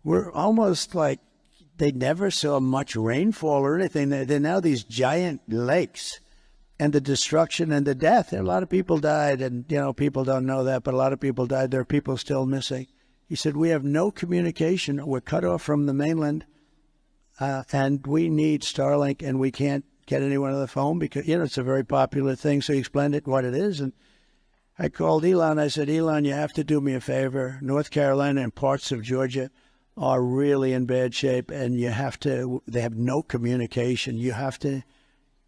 were almost like they never saw much rainfall or anything. They're now these giant lakes. And the destruction and the death. A lot of people died, and, you know, people don't know that, but a lot of people died. There are people still missing. He said, we have no communication. We're cut off from the mainland, and we need Starlink, and we can't get anyone on the phone because, you know, it's a very popular thing. So he explained what it is. And I called Elon. I said, "Elon, you have to do me a favor. North Carolina and parts of Georgia are really in bad shape, and they have no communication. You have to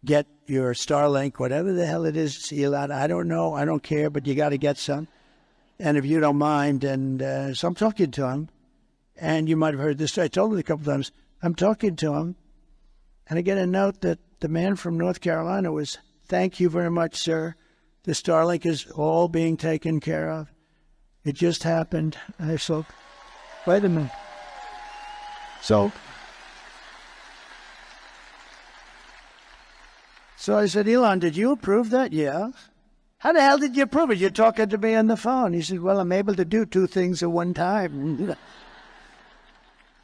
get your Starlink, whatever the hell it is, Elon. I don't know. I don't care, but you got to get some. And if you don't mind," and so I'm talking to him, and you might have heard this. I told him a couple times, I'm talking to him, and I get a note that the man from North Carolina was, "Thank you very much, sir. The Starlink is all being taken care of. It just happened." I said, "Wait a minute." So I said, "Elon, did you approve that?" "Yeah." "How the hell did you approve it? You're talking to me on the phone." He said, "Well, I'm able to do two things at one time."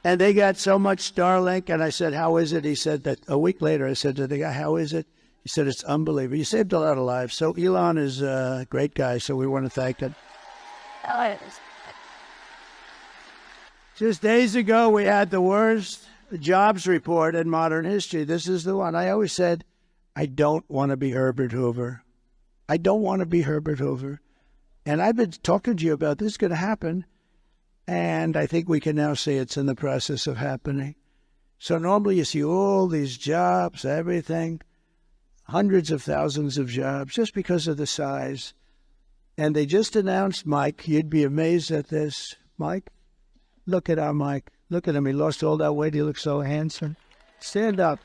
And they got so much Starlink, and I said, how is it? He said that a week later, I said to the guy, how is it? He said, it's unbelievable. You saved a lot of lives. So Elon is a great guy, so we want to thank him. Just days ago, we had the worst jobs report in modern history. This is the one. I always said, I don't want to be Herbert Hoover. I don't want to be Herbert Hoover. And I've been talking to you about this is going to happen. And I think we can now say it's in the process of happening. So normally you see all these jobs, everything, hundreds of thousands of jobs just because of the size. And they just announced Mike. You'd be amazed at this. Mike, look at our Mike. Look at him. He lost all that weight. He looks so handsome. Stand up.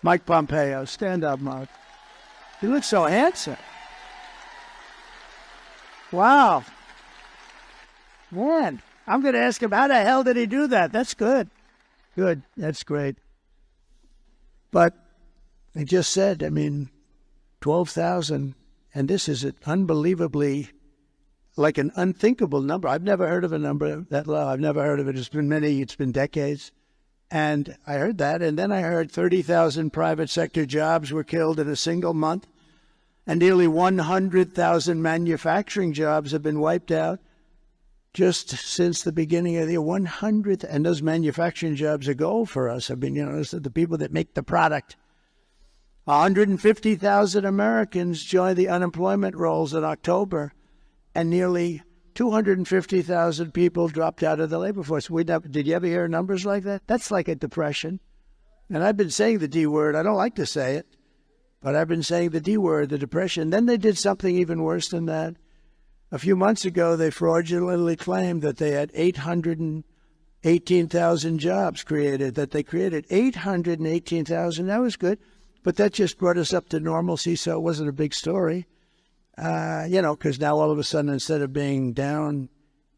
Mike Pompeo. Stand up, Mike. He looks so handsome. Wow. Man, I'm going to ask him, how the hell did he do that? That's good. Good. That's great. But I just said, 12,000, and this is an unbelievably, like an unthinkable number. I've never heard of a number that low. I've never heard of it. It's been decades. And I heard that, and then I heard 30,000 private sector jobs were killed in a single month, and nearly 100,000 manufacturing jobs have been wiped out just since the beginning of the year. 100, and those manufacturing jobs are gold for us. Those are the people that make the product. 150,000 Americans joined the unemployment rolls in October, and nearly 250,000 people dropped out of the labor force. Did you ever hear numbers like that? That's like a depression. And I've been saying the D word. I don't like to say it, but I've been saying the D word, the depression. Then they did something even worse than that. A few months ago, they fraudulently claimed that they had 818,000 jobs created, that they created 818,000. That was good, but that just brought us up to normalcy, so it wasn't a big story. Because now all of a sudden, instead of being down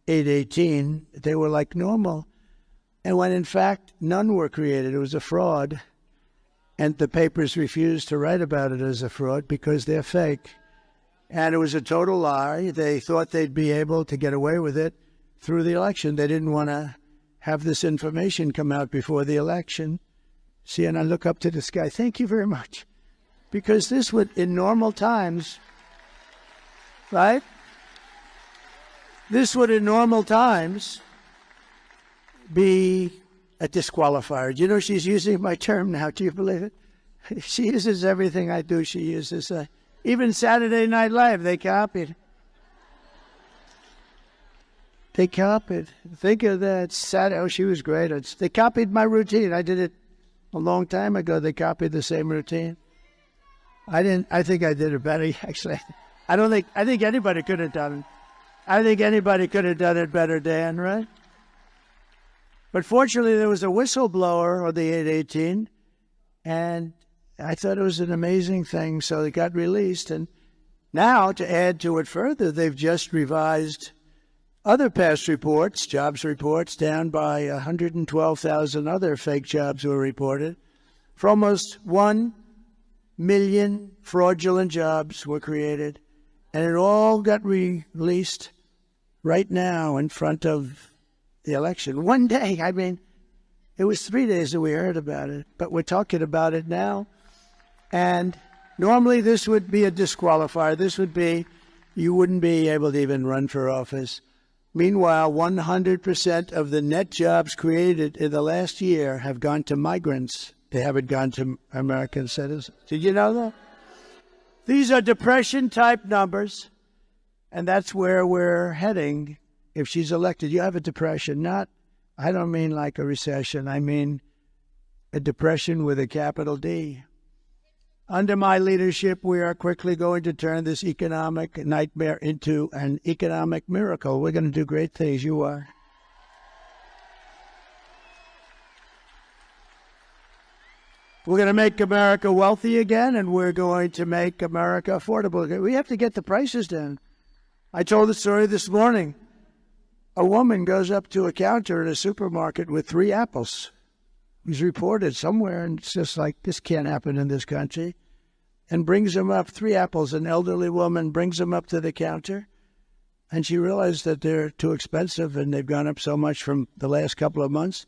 818, they were like normal. And when in fact, none were created. It was a fraud. And the papers refused to write about it as a fraud because they're fake. And it was a total lie. They thought they'd be able to get away with it through the election. They didn't want to have this information come out before the election. See, and I look up to this guy. Thank you very much. Because this would, in normal times, right? This would, in normal times, be a disqualifier. You know, she's using my term now. Do you believe it? She uses everything I do. She uses, even Saturday Night Live, they copied. They copied. Think of that. Saturday, she was great. They copied my routine. I did it a long time ago. They copied the same routine. I think I did it better, actually. I think anybody could have done it. I think anybody could have done it better, Dan, right? But fortunately, there was a whistleblower on the 818, and I thought it was an amazing thing, so it got released. And now, to add to it further, they've just revised other past reports, jobs reports, down by 112,000 other fake jobs were reported. For almost 1 million fraudulent jobs were created. And it all got released right now in front of the election. One day, it was 3 days that we heard about it, but we're talking about it now. And normally this would be a disqualifier. This would be, you wouldn't be able to even run for office. Meanwhile, 100% of the net jobs created in the last year have gone to migrants. They haven't gone to American citizens. Did you know that? These are depression-type numbers, and that's where we're heading. If she's elected, you have a depression. I don't mean like a recession. I mean a depression with a capital D. Under my leadership, we are quickly going to turn this economic nightmare into an economic miracle. We're going to do great things. You are. We're going to make America wealthy again, and we're going to make America affordable. We have to get the prices down. I told the story this morning. A woman goes up to a counter in a supermarket with 3 apples. It was reported somewhere, and it's just like, this can't happen in this country. And brings them up, 3 apples. An elderly woman brings them up to the counter, and she realized that they're too expensive, and they've gone up so much from the last couple of months.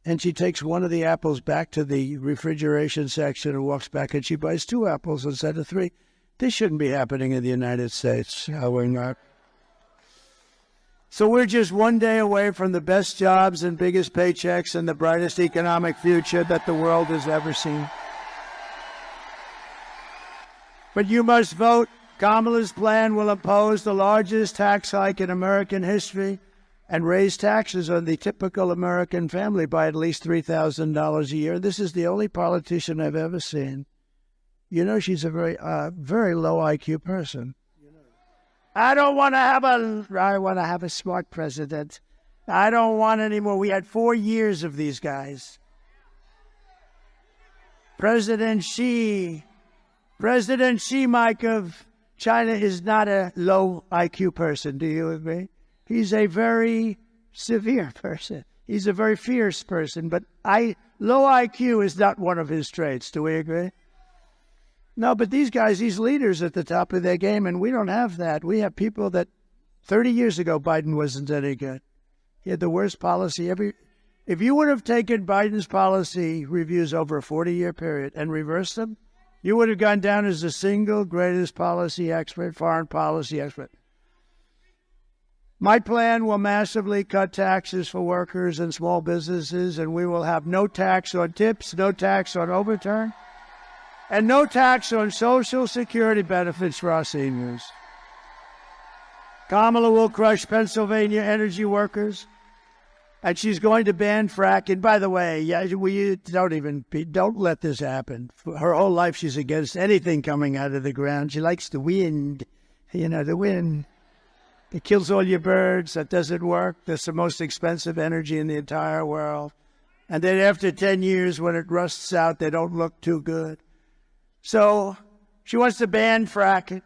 and she takes one of the apples back to the refrigeration section and walks back and she buys 2 apples instead of 3. This shouldn't be happening in the United States. We're not. So we're just one day away from the best jobs and biggest paychecks and the brightest economic future that the world has ever seen. But you must vote. Kamala's plan will impose the largest tax hike in American history and raise taxes on the typical American family by at least $3,000 a year. This is the only politician I've ever seen. You know, she's a very low IQ person. I want to have a smart president. I don't want any more. We had 4 years of these guys. President Xi, Mike, of China is not a low IQ person. Do you agree? He's a very severe person. He's a very fierce person, but low IQ is not one of his traits. Do we agree? No, but these guys, these leaders at the top of their game, and we don't have that. We have people that 30 years ago, Biden wasn't any good. He had the worst policy ever. If you would have taken Biden's policy reviews over a 40-year period and reversed them, you would have gone down as the single greatest policy expert, foreign policy expert. My plan will massively cut taxes for workers and small businesses, and we will have no tax on tips, no tax on overtime, and no tax on Social Security benefits for our seniors. Kamala will crush Pennsylvania energy workers, and she's going to ban fracking. By the way, don't let this happen. For her whole life, she's against anything coming out of the ground. She likes the wind, the wind. It kills all your birds. That doesn't work. That's the most expensive energy in the entire world. And then after 10 years, when it rusts out, they don't look too good. So she wants to ban fracking,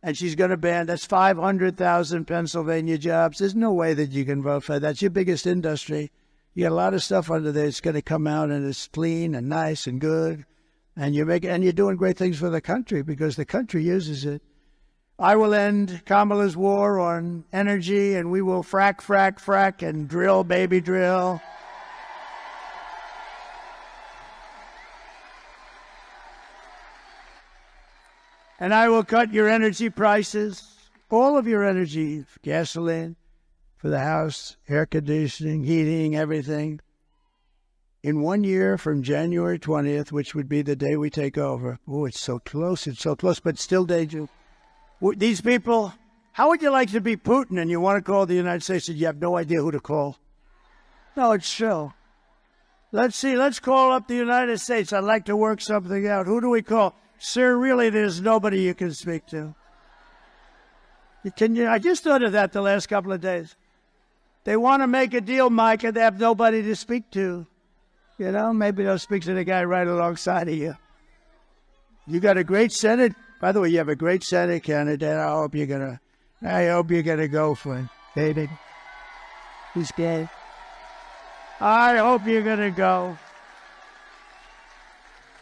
and she's going to ban, that's 500,000 Pennsylvania jobs. There's no way that you can vote for that. That's your biggest industry. You got a lot of stuff under there. It's going to come out, and it's clean and nice and good. And you're doing great things for the country because the country uses it. I will end Kamala's war on energy, and we will frack, and drill, baby, drill. And I will cut your energy prices, all of your energy, gasoline, for the house, air conditioning, heating, everything, in 1 year from January 20th, which would be the day we take over. Oh, it's so close, but still dangerous. These people, how would you like to be Putin and you want to call the United States and you have no idea who to call? No, it's true. Let's see, let's call up the United States. I'd like to work something out. Who do we call? Sir, really, there's nobody you can speak to. I just thought of that the last couple of days. They want to make a deal, Mike, and they have nobody to speak to. Maybe they'll speak to the guy right alongside of you. You got a great Senate. By the way, you have a great Senate candidate. I hope you're gonna go for it, baby. He's gay. I hope you're gonna go.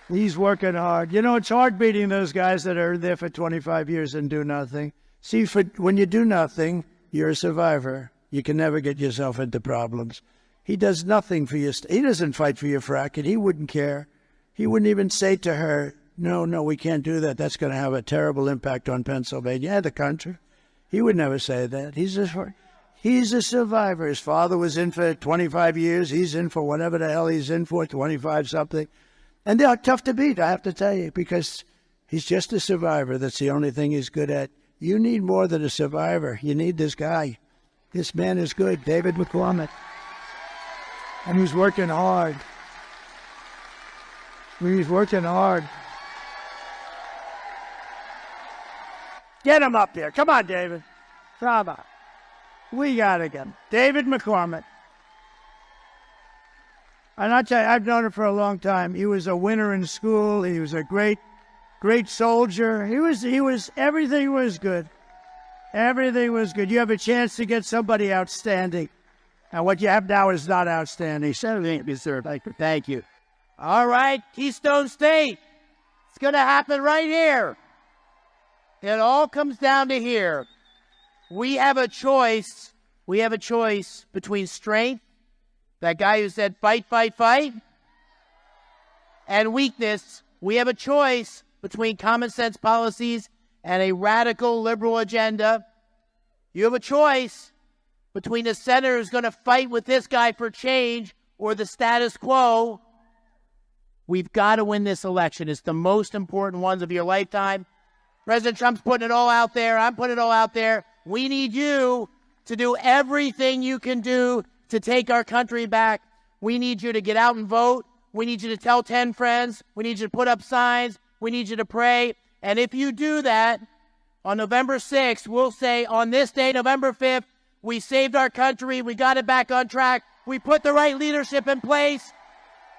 He's working hard. It's hard beating those guys that are there for 25 years and do nothing. See, when you do nothing, you're a survivor. You can never get yourself into problems. He does nothing for you. He doesn't fight for your fracking. He wouldn't care. He wouldn't even say to her, no, we can't do that. That's going to have a terrible impact on Pennsylvania and the country. He would never say that. He's a survivor. His father was in for 25 years. He's in for whatever the hell he's in for, 25-something. And they're tough to beat, I have to tell you, because he's just a survivor. That's the only thing he's good at. You need more than a survivor. You need this guy. This man is good, David McCormick. And he's working hard. He's working hard. Get him up here. Come on, David. Come on. We got to get him. David McCormick. And I'll tell you, I've known him for a long time. He was a winner in school. He was a great soldier. Everything was good. Everything was good. You have a chance to get somebody outstanding. And what you have now is not outstanding. Thank you, sir. Thank you. All right, Keystone State. It's going to happen right here. It all comes down to here. We have a choice. We have a choice between strength that guy who said fight, fight, fight, and weakness. We have a choice between common sense policies and a radical liberal agenda. You have a choice between a senator who's going to fight with this guy for change or the status quo. We've got to win this election. It's the most important ones of your lifetime. President Trump's putting it all out there. I'm putting it all out there. We need you to do everything you can do to take our country back. We need you to get out and vote. We need you to tell 10 friends. We need you to put up signs. We need you to pray. And if you do that, on November 6th, we'll say, on this day, November 5th, we saved our country. We got it back on track. We put the right leadership in place.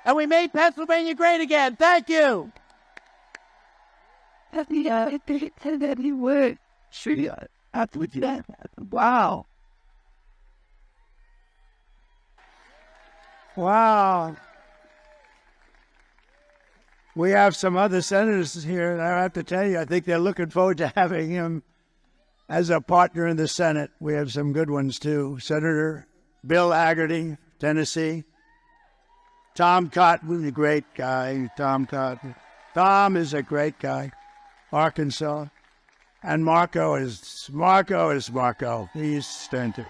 And we made Pennsylvania great again. Thank you. Wow. Wow. We have some other senators here, and I have to tell you, I think they're looking forward to having him as a partner in the Senate. We have some good ones, too. Senator Bill Hagerty, Tennessee. Tom Cotton, a great guy. Tom Cotton. Tom is a great guy. Arkansas. And Marco is Marco. He's stunted.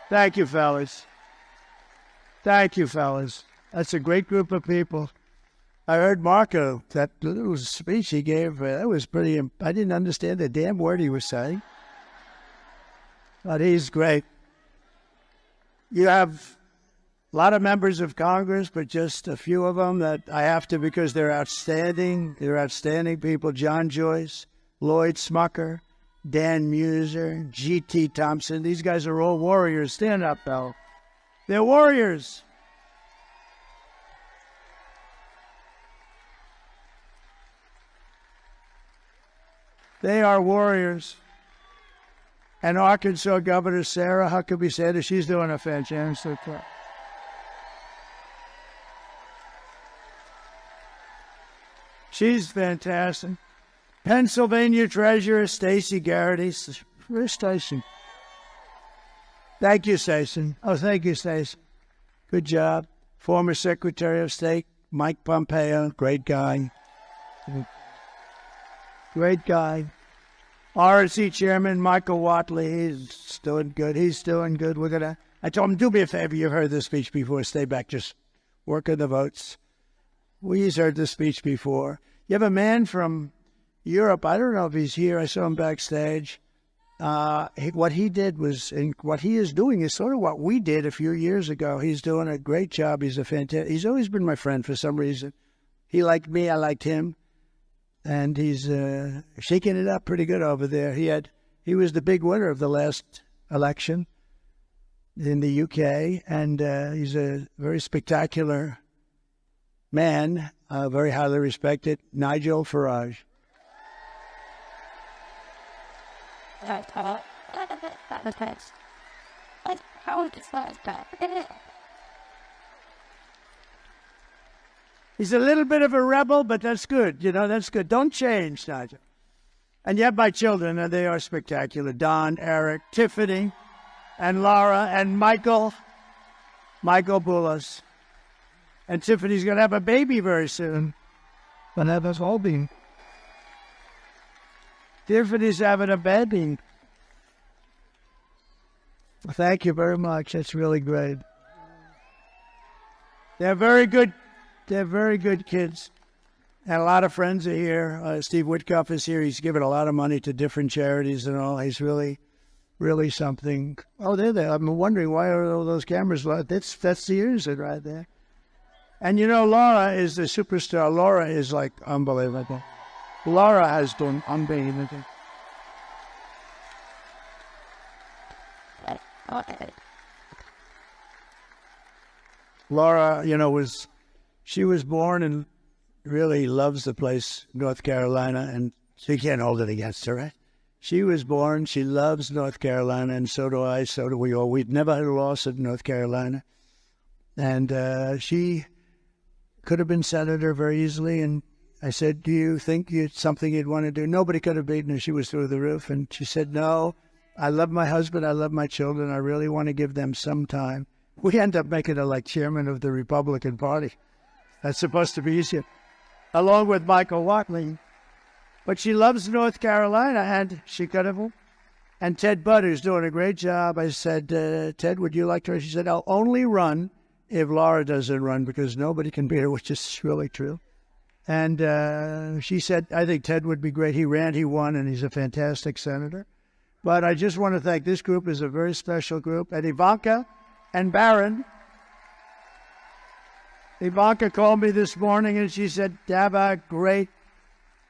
Thank you, fellas. Thank you, fellas. That's a great group of people. I heard Marco, that little speech he gave, that was pretty, I didn't understand the damn word he was saying. But he's great. You have a lot of members of Congress, but just a few of them that I have to because they're outstanding. They're outstanding people. John Joyce, Lloyd Smucker, Dan Muser, G.T. Thompson. These guys are all warriors. Stand up, Bell. They're warriors. They are warriors. And Arkansas Governor Sarah Huckabee Sanders, she's doing a fantastic job. She's fantastic. Pennsylvania Treasurer Stacey Garrity. Where's Stacey? Thank you, Stacey. Oh, thank you, Stacey. Good job. Former Secretary of State Mike Pompeo, great guy. Great guy. RNC Chairman Michael Watley, he's doing good. He's doing good. I told him, do me a favor. You've heard this speech before. Stay back. Just work on the votes. We've heard this speech before. You have a man from Europe. I don't know if he's here. I saw him backstage. What he did was, and what he is doing is sort of what we did a few years ago. He's doing a great job. He's always been my friend for some reason. He liked me. I liked him. And he's shaking it up pretty good over there. He was the big winner of the last election in the UK, and he's a very spectacular man, very highly respected, Nigel Farage. He's a little bit of a rebel, but that's good. You know, that's good. Don't change, Nigel. And you have my children, and they are spectacular. Don, Eric, Tiffany, and Laura, and Michael Boulos. And Tiffany's going to have a baby very soon. But that was hoping. Tiffany's having a baby. Thank you very much. That's really great. They're very good. They're very good kids. And a lot of friends are here. Steve Witkoff is here. He's given a lot of money to different charities and all. He's really, really something. Oh, they're there. I'm wondering why are all those cameras? That's the innocent right there. And you know, Laura is the superstar. Laura is like unbelievable. Laura has done unbelievable. Laura, you know, she was born and really loves the place, North Carolina, and she can't hold it against her, right? She was born, she loves North Carolina, and so do I, so do we all. We've never had a loss in North Carolina. And she could have been senator very easily, and I said, do you think it's something you'd want to do? Nobody could have beaten her. She was through the roof, and she said, no, I love my husband, I love my children, I really want to give them some time. We end up making her like chairman of the Republican Party. That's supposed to be easier, along with Michael Watley. But she loves North Carolina, and she could have. And Ted Budd, who's doing a great job. I said, Ted, would you like to? She said, I'll only run if Laura doesn't run, because nobody can beat her, which is really true. And she said, I think Ted would be great. He ran, he won, and he's a fantastic senator. But I just want to thank this group is a very special group. And Ivanka and Barron. Ivanka called me this morning and she said, have a great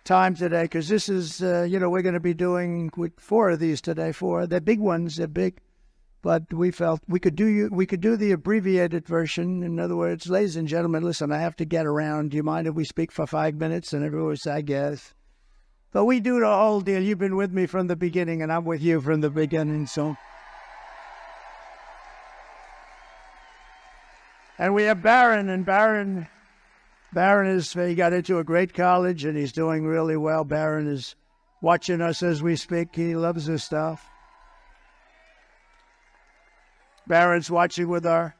time today, because this is, we're going to be doing 4 of these today. 4. They're big ones. They're big. But we felt we could do the abbreviated version. In other words, ladies and gentlemen, listen, I have to get around. Do you mind if we speak for 5 minutes? And everyone said, I guess. But we do the whole deal. You've been with me from the beginning, and I'm with you from the beginning. So, and we have Barron, and Barron he got into a great college, and he's doing really well. Barron is watching us as we speak. He loves this stuff. Barron's watching with our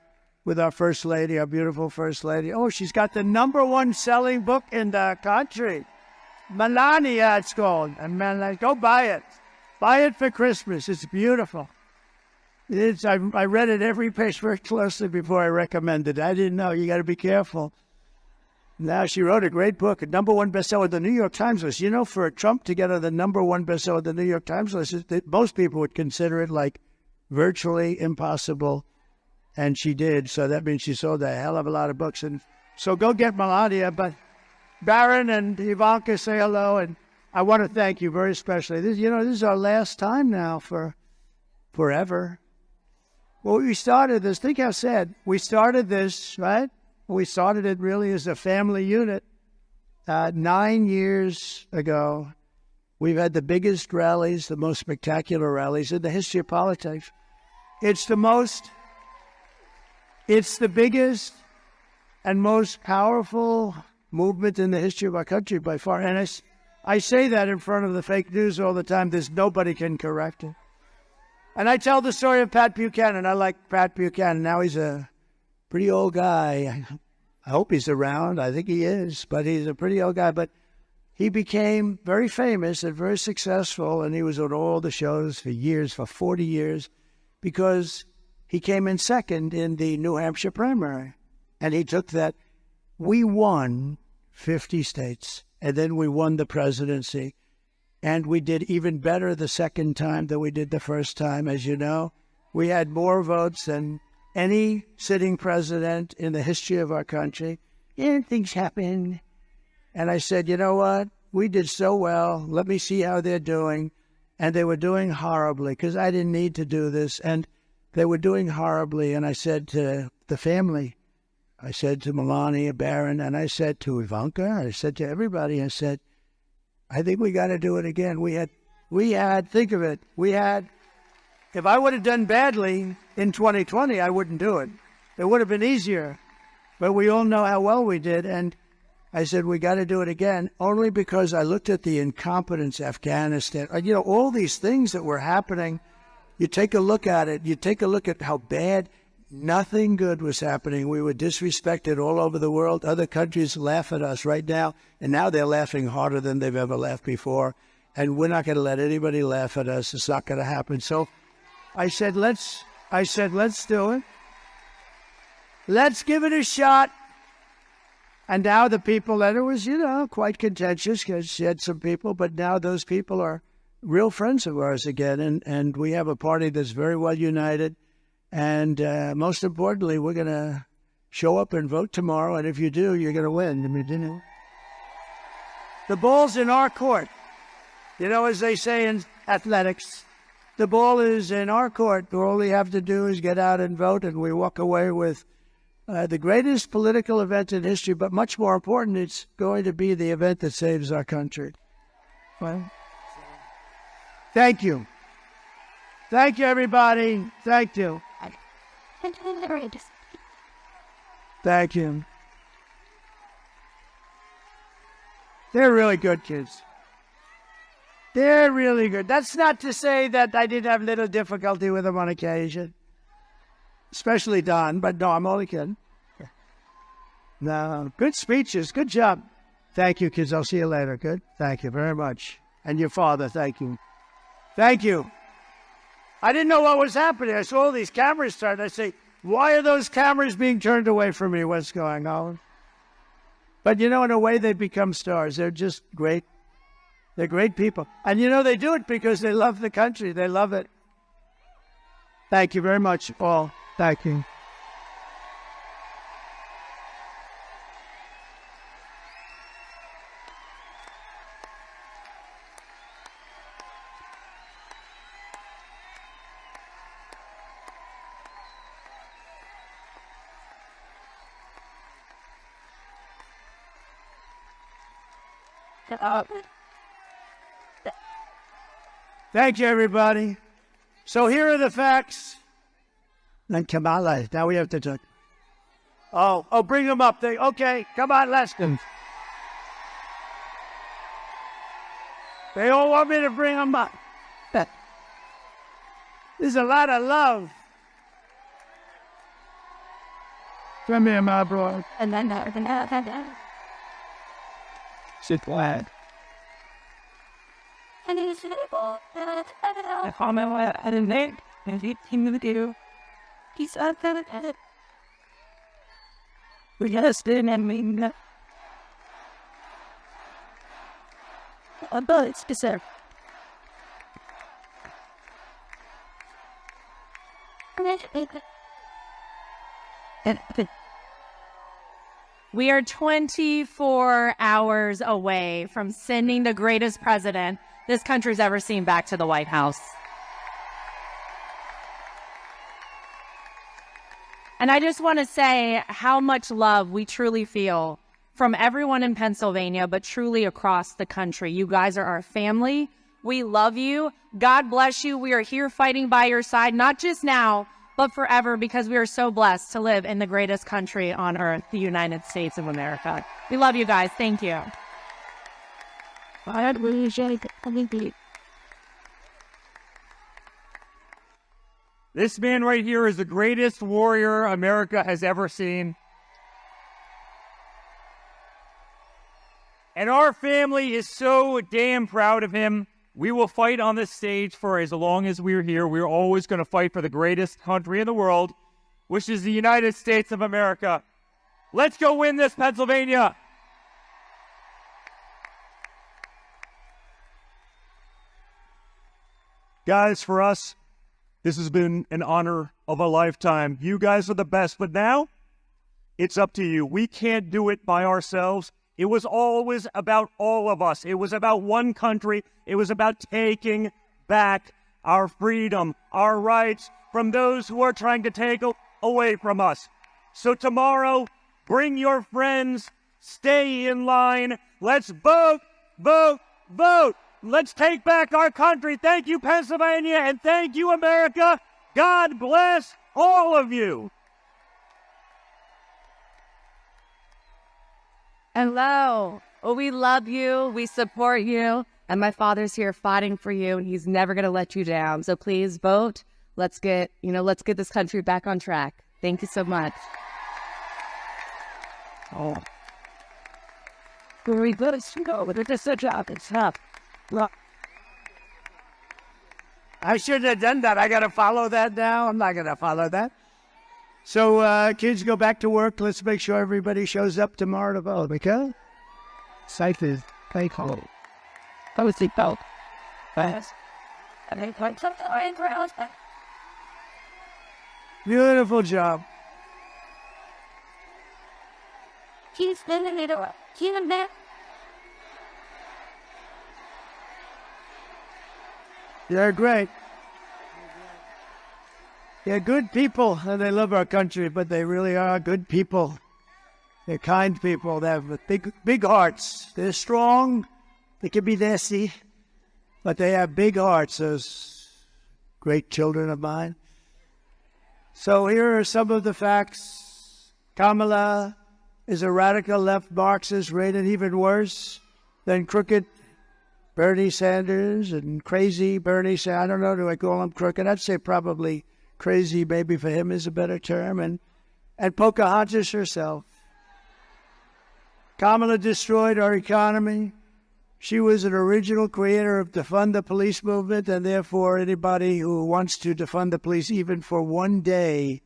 First Lady, our beautiful First Lady. Oh, she's got the #1 selling book in the country. Melania, it's called. And man, go buy it. Buy it for Christmas. It's beautiful. I read it every page very closely before I recommended it. I didn't know. You got to be careful. Now, she wrote a great book, a #1 bestseller, the New York Times list. You know, for Trump to get on the #1 bestseller, the New York Times list, most people would consider it like virtually impossible. And she did. So that means she sold a hell of a lot of books. And so go get Melania. But Barron and Ivanka, say hello. And I want to thank you very especially. This is our last time now for forever. Well, we started this. Think how sad. We started this, right? We started it really as a family unit 9 years ago. We've had the biggest rallies, the most spectacular rallies in the history of politics. It's the biggest and most powerful movement in the history of our country by far. And I say that in front of the fake news all the time. Nobody can correct it. And I tell the story of Pat Buchanan. I like Pat Buchanan. Now he's a pretty old guy. I hope he's around. I think he is, but he's a pretty old guy. But he became very famous and very successful, and he was on all the shows for years, for 40 years, because he came in second in the New Hampshire primary. And he took that. We won 50 states, and then we won the presidency. And we did even better the second time than we did the first time. As you know, we had more votes than any sitting president in the history of our country. And things happen. And I said, you know what? We did so well. Let me see how they're doing. And they were doing horribly, because I didn't need to do this. And they were doing horribly. And I said to the family, I said to Melania, Barron, and I said to Ivanka, I said to everybody, I said, I think we got to do it again. We had, think of it, if I would have done badly in 2020, I wouldn't do it. It would have been easier. But we all know how well we did. And I said, we got to do it again, only because I looked at the incompetence of Afghanistan. All these things that were happening, you take a look at it, you take a look at how bad, nothing good was happening. We were disrespected all over the world. Other countries laugh at us right now, and now they're laughing harder than they've ever laughed before. And we're not going to let anybody laugh at us. It's not going to happen. So I said, let's do it. Let's give it a shot. And now the people, that it was, quite contentious, because she had some people, but now those people are real friends of ours again. And we have a party that's very well united. And most importantly, we're going to show up and vote tomorrow. And if you do, you're going to win. The ball's in our court. As they say in athletics, the ball is in our court. All we have to do is get out and vote, and we walk away with the greatest political event in history. But much more important, it's going to be the event that saves our country. Well, thank you. Thank you, everybody. Thank you. Thank you. They're really good kids. They're really good. That's not to say that I didn't have little difficulty with them on occasion. especially Don, but no, I'm only kidding. No, good speeches. Good job. Thank you, kids. I'll see you later. Good. Thank you very much. And your father, thank you. Thank you. I didn't know what was happening. I saw all these cameras turned. I say, why are those cameras being turned away from me? What's going on? But, you know, in a way, they become stars. They're just great. They're great people. And, you know, they do it because they love the country. They love it. Thank you very much, Paul. Thank you. Thank you, everybody. So here are the facts. Then Kamala. Now we have to talk. Oh, bring them up. Okay, come on, Leston. They all want me to bring them up. There's a lot of love. Come here, my bro. And then Sit quiet. I comment what I didn't think. And he would do. He said that we just didn't mean but it's deserved. We are 24 hours away from sending the greatest president this country's ever seen back to the White House. And I just want to say how much love we truly feel from everyone in Pennsylvania, but truly across the country. You guys are our family. We love you. God bless you. We are here fighting by your side, not just now, but forever, because we are so blessed to live in the greatest country on earth, the United States of America. We love you guys. Thank you. This man right here is the greatest warrior America has ever seen. And our family is so damn proud of him. We will fight on this stage for as long as we're here. We're always going to fight for the greatest country in the world, which is the United States of America. Let's go win this, Pennsylvania. Guys, for us, this has been an honor of a lifetime. You guys are the best, but now it's up to you. We can't do it by ourselves. It was always about all of us. It was about one country. It was about taking back our freedom, our rights from those who are trying to take away from us. So tomorrow, bring your friends, stay in line. Let's vote, vote, vote. Let's take back our country. Thank you, Pennsylvania, and thank you, America. God bless all of you. Hello. Well, we love you. We support you. And my father's here fighting for you, and he's never going to let you down. So please vote. Let's get this country back on track. Thank you so much. Oh. Very good. Go. But it's a job. It's tough. Look. I shouldn't have done that. I got to follow that now. I'm not going to follow that. So, kids, go back to work. Let's make sure everybody shows up tomorrow to vote, okay? Safe is faithful. I would think out. Beautiful job. They're great. They're good people, and they love our country, but they really are good people. They're kind people. They have big hearts. They're strong. They can be nasty, but they have big hearts, those great children of mine. So here are some of the facts. Kamala is a radical left Marxist, rated even worse than crooked Bernie Sanders and crazy Bernie Sanders. I don't know, do I call him crooked? I'd say probably crazy maybe for him is a better term, and Pocahontas herself. Kamala destroyed our economy. She was an original creator of defund the police movement, and therefore anybody who wants to defund the police even for one day,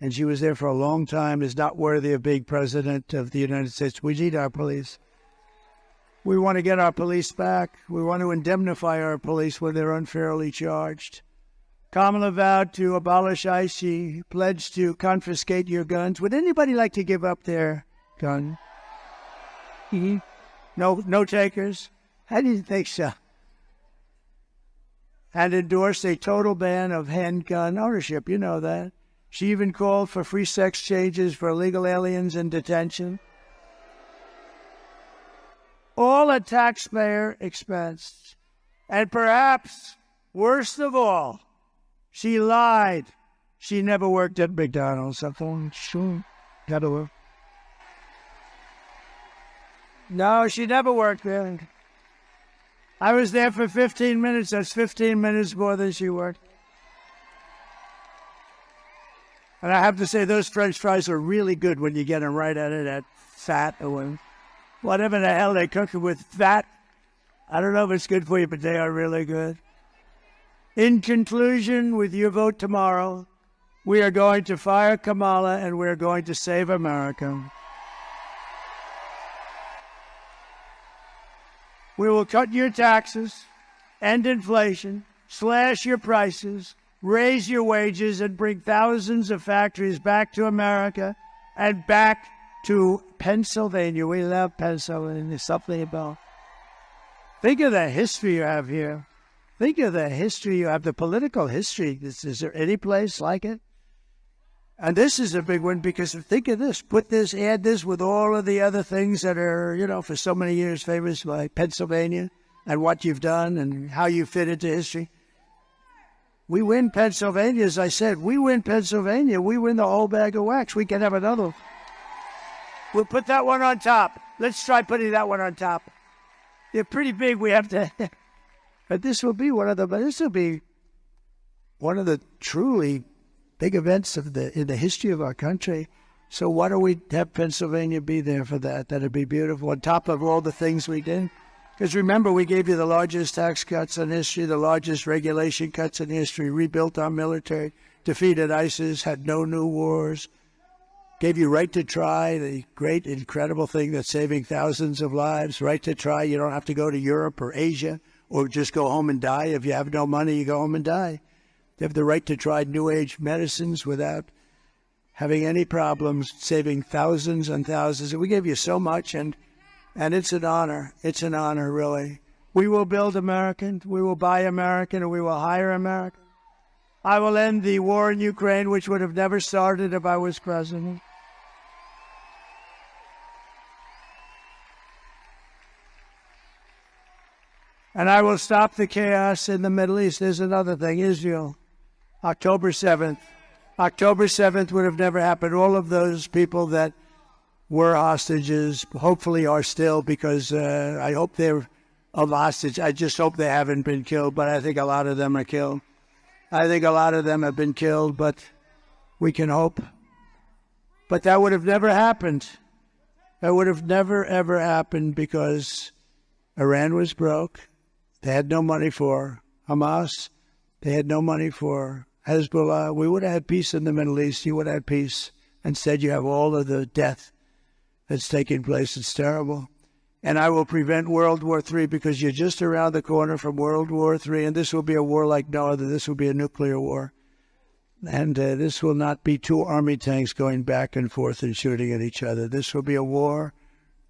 and she was there for a long time, is not worthy of being president of the United States. We need our police. We want to get our police back. We want to indemnify our police when they're unfairly charged. Kamala vowed to abolish ICE. She pledged to confiscate your guns. Would anybody like to give up their gun? No takers? I didn't think so. And endorsed a total ban of handgun ownership. You know that. She even called for free sex changes for illegal aliens in detention. All at taxpayer expense. And perhaps, worst of all, she lied. She never worked at McDonald's. I thought, sure, gotta work. No, she never worked there. I was there for 15 minutes. That's 15 minutes more than she worked. And I have to say, those French fries are really good when you get them right out of that fat or whatever the hell they cook it with fat. I don't know if it's good for you, but they are really good. In conclusion, with your vote tomorrow, we are going to fire Kamala and we're going to save America. We will cut your taxes, end inflation, slash your prices, raise your wages, and bring thousands of factories back to America and back to Pennsylvania. We love Pennsylvania. There's something about. Think of the history you have here. Think of the history you have, the political history. Is there any place like it? And this is a big one because think of this. Add this with all of the other things that are, for so many years famous, like Pennsylvania and what you've done and how you fit into history. We win Pennsylvania, as I said. We win Pennsylvania. We win the whole bag of wax. We can have another one. We'll put that one on top. Let's try putting that one on top. They're pretty big. We have to. But this will be one of the truly big events in the history of our country. So why don't we have Pennsylvania be there for that? That'd be beautiful. On top of all the things we did. Because remember, we gave you the largest tax cuts in history, the largest regulation cuts in history, rebuilt our military, defeated ISIS, had no new wars, gave you right to try, the great, incredible thing that's saving thousands of lives, right to try. You don't have to go to Europe or Asia or just go home and die. If you have no money, you go home and die. You have the right to try new age medicines without having any problems, saving thousands and thousands. We gave you so much, and it's an honor. It's an honor, really. We will build American, we will buy American, and we will hire American. I will end the war in Ukraine, which would have never started if I was president. And I will stop the chaos in the Middle East. There's another thing, Israel. October 7th. October 7th would have never happened. All of those people that were hostages hopefully are still, because I hope they're a hostage. I just hope they haven't been killed, but I think a lot of them are killed. I think a lot of them have been killed, but we can hope. But that would have never happened. That would have never, ever happened because Iran was broke. They had no money for Hamas. They had no money for Hezbollah. We would have had peace in the Middle East. You would have had peace. Instead, you have all of the death that's taking place. It's terrible. And I will prevent World War III, because you're just around the corner from World War III, and this will be a war like no other. This will be a nuclear war. And this will not be two army tanks going back and forth and shooting at each other. This will be a war.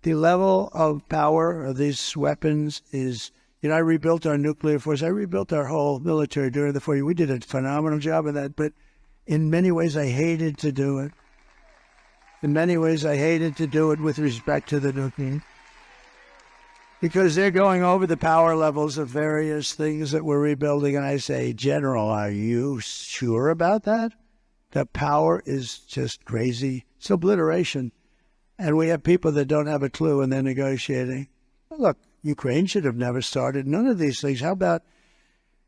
The level of power of these weapons is, I rebuilt our nuclear force. I rebuilt our whole military during the 40s. We did a phenomenal job of that, but in many ways I hated to do it. In many ways I hated to do it with respect to the nuclear. Because they're going over the power levels of various things that we're rebuilding. And I say, General, are you sure about that? The power is just crazy. It's obliteration. And we have people that don't have a clue, and they're negotiating. Look, Ukraine should have never started none of these things. How about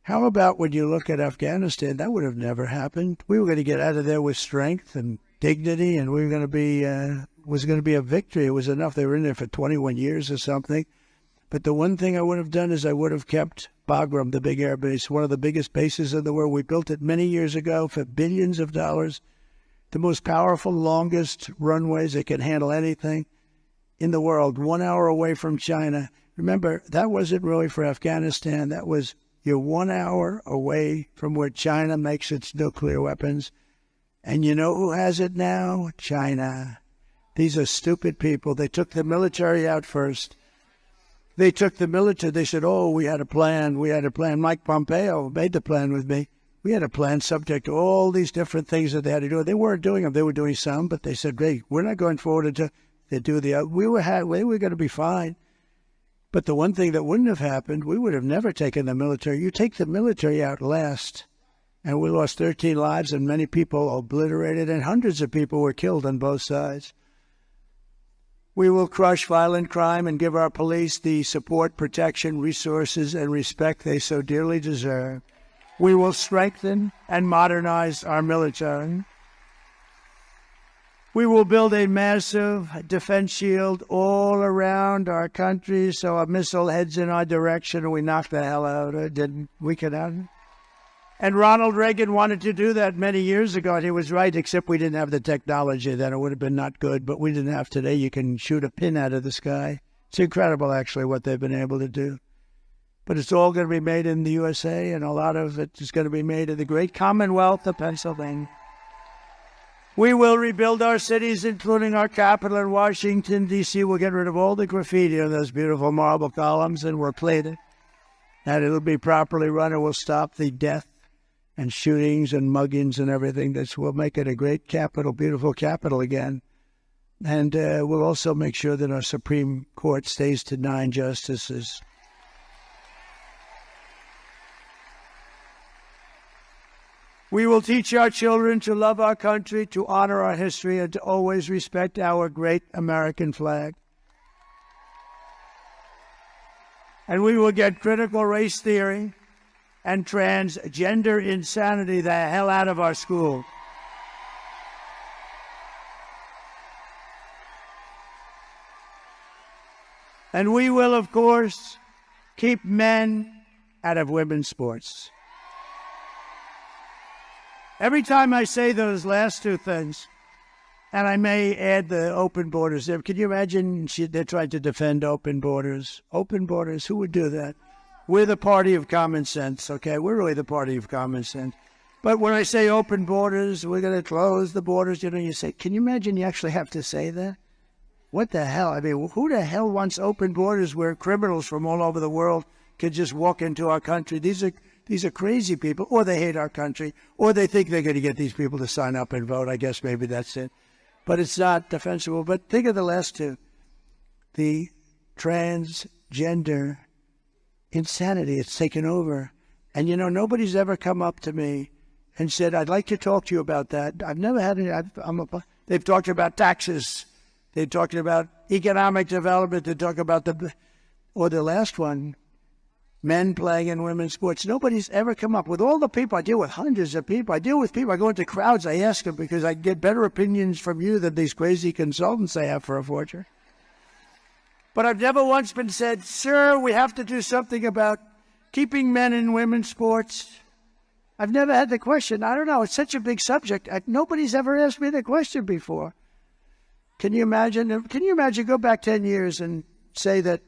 How about when you look at Afghanistan? That would have never happened. We were going to get out of there with strength and dignity, and we were going to be was going to be a victory. It was enough. They were in there for 21 years or something. But the one thing I would have done is I would have kept Bagram, the big air base, one of the biggest bases in the world. We built it many years ago for billions of dollars. The most powerful, longest runways that can handle anything in the world, 1 hour away from China. Remember, that wasn't really for Afghanistan. That was you're 1 hour away from where China makes its nuclear weapons. And you know who has it now? China. These are stupid people. They took the military out first. They took the military. They said, oh, we had a plan. We had a plan. Mike Pompeo made the plan with me. We had a plan subject to all these different things that they had to do. They weren't doing them. They were doing some, but they said, hey, we're not going forward until they do the other. We were going to be fine. But the one thing that wouldn't have happened, we would have never taken the military. You take the military out last, and we lost 13 lives and many people obliterated, and hundreds of people were killed on both sides. We will crush violent crime and give our police the support, protection, resources, and respect they so dearly deserve. We will strengthen and modernize our military. We will build a massive defense shield all around our country so a missile heads in our direction and we knock the hell out of it. Didn't we get out? And Ronald Reagan wanted to do that many years ago, and he was right, except we didn't have the technology then. It would have been not good, but we didn't have today. You can shoot a pin out of the sky. It's incredible, actually, what they've been able to do. But it's all going to be made in the USA, and a lot of it is going to be made in the great Commonwealth of Pennsylvania. We will rebuild our cities, including our capital in Washington, D.C. We'll get rid of all the graffiti on those beautiful marble columns, and we'll plate it. And it'll be properly run. It will stop the death and shootings and muggings and everything. We'll make it a great capital, beautiful capital again. And we'll also make sure that our Supreme Court stays to 9 justices. We will teach our children to love our country, to honor our history, and to always respect our great American flag. And we will get critical race theory and transgender insanity the hell out of our school. And we will, of course, keep men out of women's sports. Every time I say those last two things, and I may add the open borders there. Can you imagine they're trying to defend open borders? Open borders, who would do that? We're the party of common sense, okay? We're really the party of common sense. But when I say open borders, we're going to close the borders, you say, can you imagine you actually have to say that? What the hell? I mean, who the hell wants open borders where criminals from all over the world can just walk into our country? These are crazy people, or they hate our country, or they think they're going to get these people to sign up and vote. I guess maybe that's it. But it's not defensible. But think of the last two. The transgender insanity. It's taken over. And, nobody's ever come up to me and said, I'd like to talk to you about that. I've never had any. They've talked about taxes. They've talked about economic development. They talk about the last one, men playing in women's sports. Nobody's ever come up with all the people. I deal with hundreds of people. I deal with people. I go into crowds. I ask them because I get better opinions from you than these crazy consultants I have for a fortune. But I've never once been said, sir, we have to do something about keeping men in women's sports. I've never had the question. I don't know. It's such a big subject. Nobody's ever asked me the question before. Can you imagine? Go back 10 years and say that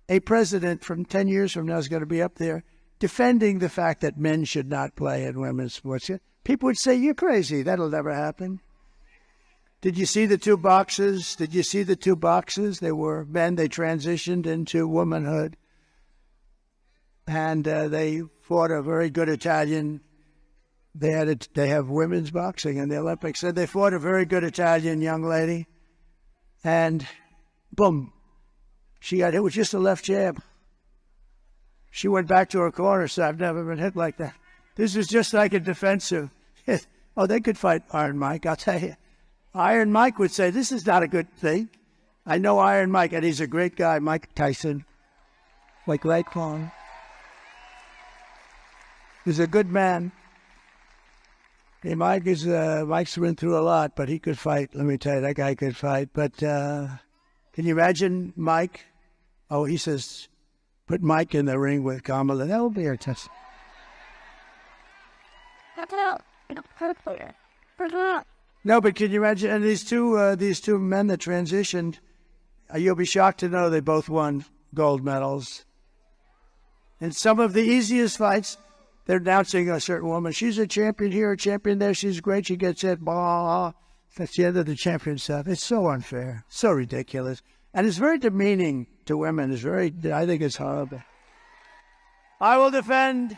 a president from 10 years from now is going to be up there defending the fact that men should not play in women's sports. People would say, you're crazy. That'll never happen. Did you see the two boxes? They were men. They transitioned into womanhood. And they fought a very good Italian. They have women's boxing in the Olympics. And they fought a very good Italian young lady. And boom. She got hit with just a left jab. She went back to her corner, so I've never been hit like that. This was just like a defensive. Oh, they could fight Iron Mike, I'll tell you. Iron Mike would say, this is not a good thing. I know Iron Mike, and he's a great guy, Mike Tyson. Like Rightell. He's a good man. Hey, Mike's been through a lot, but he could fight. Let me tell you, that guy could fight. But can you imagine Mike? Oh, he says, put Mike in the ring with Kamala. That will be our test. No, but can you imagine? And these two men that transitioned, you'll be shocked to know they both won gold medals. In some of the easiest fights, they're announcing a certain woman. She's a champion here, a champion there. She's great. She gets it. Blah. That's the end of the champion stuff. It's so unfair, so ridiculous, and it's very demeaning to women. I think it's horrible. I will defend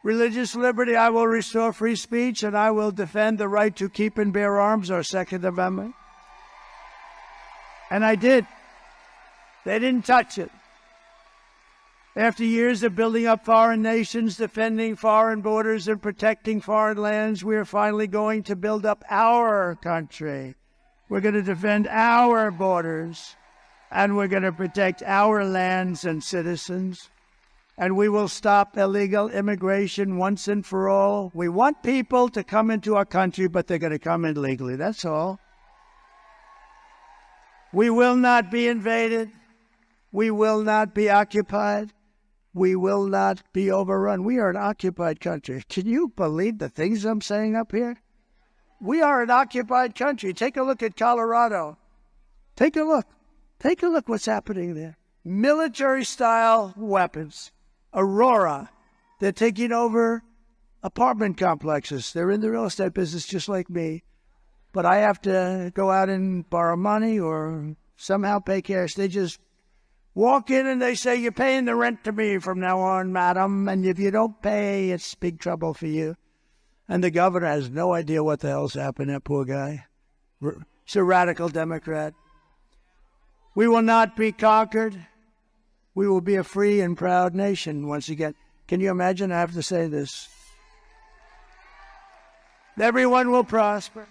religious liberty. I will restore free speech, and I will defend the right to keep and bear arms, our Second Amendment. And I did. They didn't touch it. After years of building up foreign nations, defending foreign borders, and protecting foreign lands, we are finally going to build up our country. We're going to defend our borders, and we're going to protect our lands and citizens. And we will stop illegal immigration once and for all. We want people to come into our country, but they're going to come in legally. That's all. We will not be invaded. We will not be occupied. We will not be overrun. We are an occupied country. Can you believe the things I'm saying up here? We are an occupied country. Take a look at Colorado. Take a look. Take a look what's happening there. Military-style weapons. Aurora. They're taking over apartment complexes. They're in the real estate business just like me. But I have to go out and borrow money or somehow pay cash. They just walk in and they say, you're paying the rent to me from now on, madam. And if you don't pay, it's big trouble for you. And the governor has no idea what the hell's happened, that poor guy. He's a radical Democrat. We will not be conquered. We will be a free and proud nation once again. Can you imagine? I have to say this. Everyone will prosper.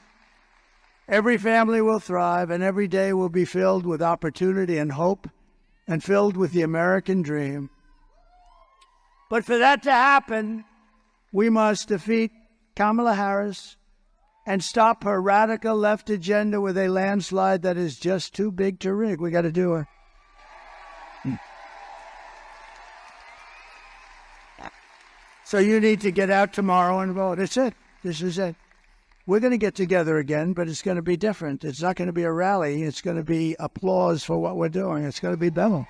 Every family will thrive, and every day will be filled with opportunity and hope, and filled with the American dream. But for that to happen, we must defeat Kamala Harris and stop her radical left agenda with a landslide that is just too big to rig. We got to do it. So you need to get out tomorrow and vote. It's it. This is it. We're going to get together again, but it's going to be different. It's not going to be a rally. It's going to be applause for what we're doing. It's going to be better.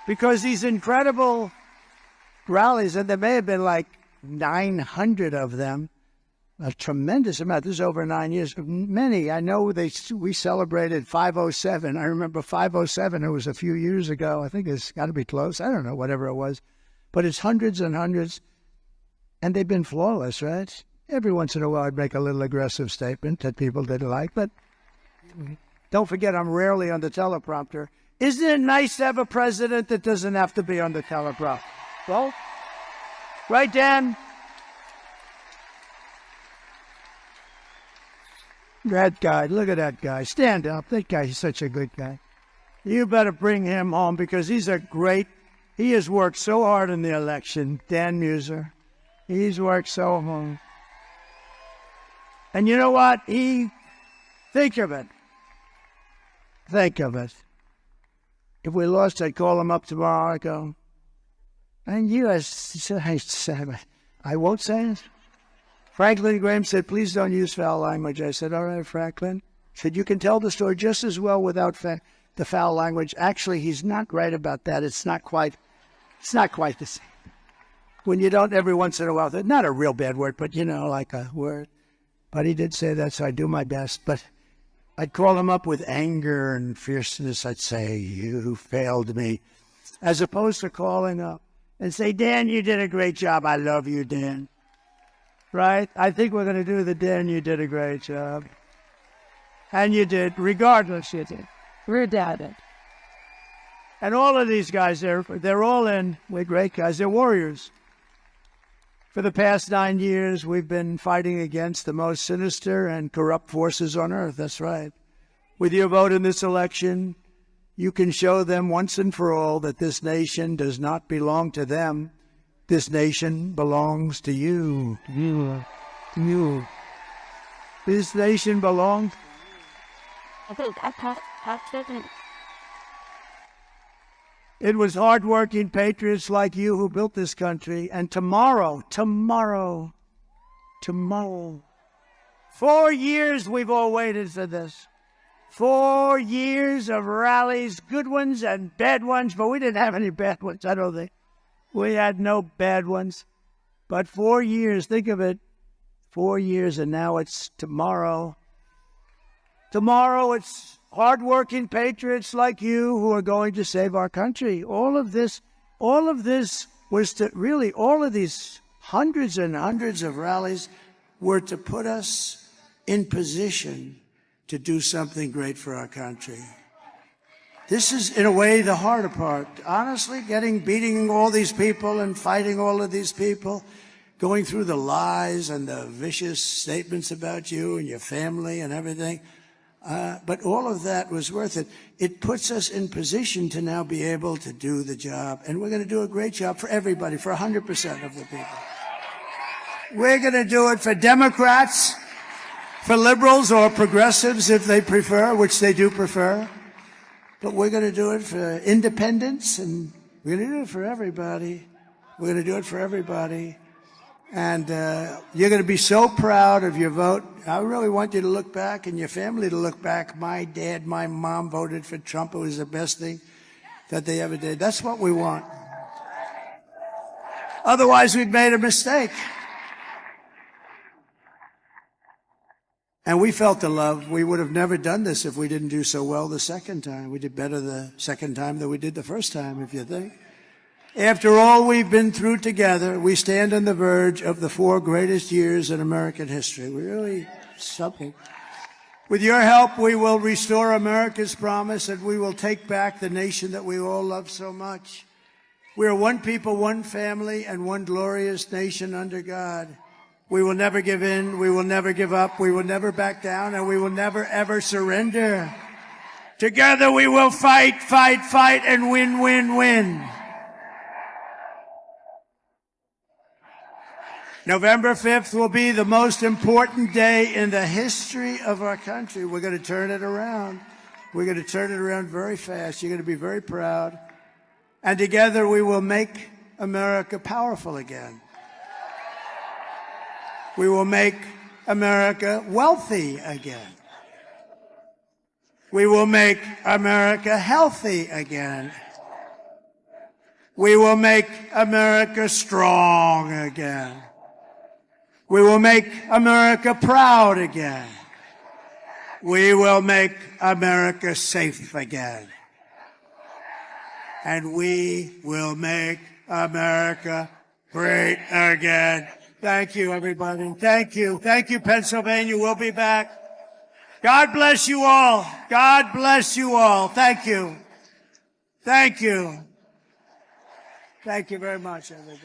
Because these incredible rallies, and there may have been like 900 of them, a tremendous amount. This is over 9 years. Many. I know we celebrated 507. I remember 507. It was a few years ago. I think it's got to be close. I don't know, whatever it was. But it's hundreds and hundreds. And they've been flawless, right? Every once in a while, I'd make a little aggressive statement that people didn't like. But don't forget, I'm rarely on the teleprompter. Isn't it nice to have a president that doesn't have to be on the teleprompter? Well, right, Dan? That guy, look at that guy. Stand up. That guy is such a good guy. You better bring him home because he has worked so hard in the election, Dan Muser. He's worked so hard. And you know what? Think of it. Think of it. If we lost, I'd call him up tomorrow. I'd go, and I won't say it. Franklin Graham said, please don't use foul language. I said, all right, Franklin. He said, you can tell the story just as well without the foul language. Actually, he's not right about that. It's not quite the same. When you don't every once in a while, not a real bad word, but like a word. But he did say that, so I do my best. But I'd call him up with anger and fierceness. I'd say, you failed me. As opposed to calling up and say, Dan, you did a great job. I love you, Dan. Right? I think we're going to do the Dan, you did a great job. And you did, regardless you did. We're doubted. And all of these guys, they're all in. We're great guys. They're warriors. For the past 9 years, we've been fighting against the most sinister and corrupt forces on earth. That's right. With your vote in this election, you can show them once and for all that this nation does not belong to them. This nation belongs to you. You. This nation belongs. It was hardworking patriots like you who built this country. And tomorrow, 4 years we've all waited for this. 4 years of rallies, good ones and bad ones, but we didn't have any bad ones, I don't think. We had no bad ones. But 4 years, think of it, 4 years, and now it's tomorrow. Tomorrow it's hardworking patriots like you who are going to save our country. All of this was to really, all of these hundreds and hundreds of rallies were to put us in position to do something great for our country. This is, in a way, the harder part. Honestly, beating all these people and fighting all of these people, going through the lies and the vicious statements about you and your family and everything. But all of that was worth it. It puts us in position to now be able to do the job. And we're going to do a great job for everybody, for 100% of the people. We're going to do it for Democrats, for liberals or progressives if they prefer, which they do prefer. But we're going to do it for independents, and we're going to do it for everybody. We're going to do it for everybody. And you're going to be so proud of your vote. I really want you to look back and your family to look back. My dad, my mom voted for Trump. It was the best thing that they ever did. That's what we want. Otherwise, we've made a mistake. And we felt the love. We would have never done this if we didn't do so well the second time. We did better the second time than we did the first time, if you think. After all we've been through together, we stand on the verge of the 4 greatest years in American history. We really something. With your help, we will restore America's promise, and we will take back the nation that we all love so much. We are one people, one family, and one glorious nation under God. We will never give in, we will never give up, we will never back down, and we will never, ever surrender. Together we will fight, fight, fight, and win, win, win. November 5th will be the most important day in the history of our country. We're going to turn it around. We're going to turn it around very fast. You're going to be very proud. And together we will make America powerful again. We will make America wealthy again. We will make America healthy again. We will make America strong again. We will make America proud again. We will make America safe again. And we will make America great again. Thank you, everybody. Thank you. Thank you, Pennsylvania. We'll be back. God bless you all. God bless you all. Thank you. Thank you. Thank you very much, everybody.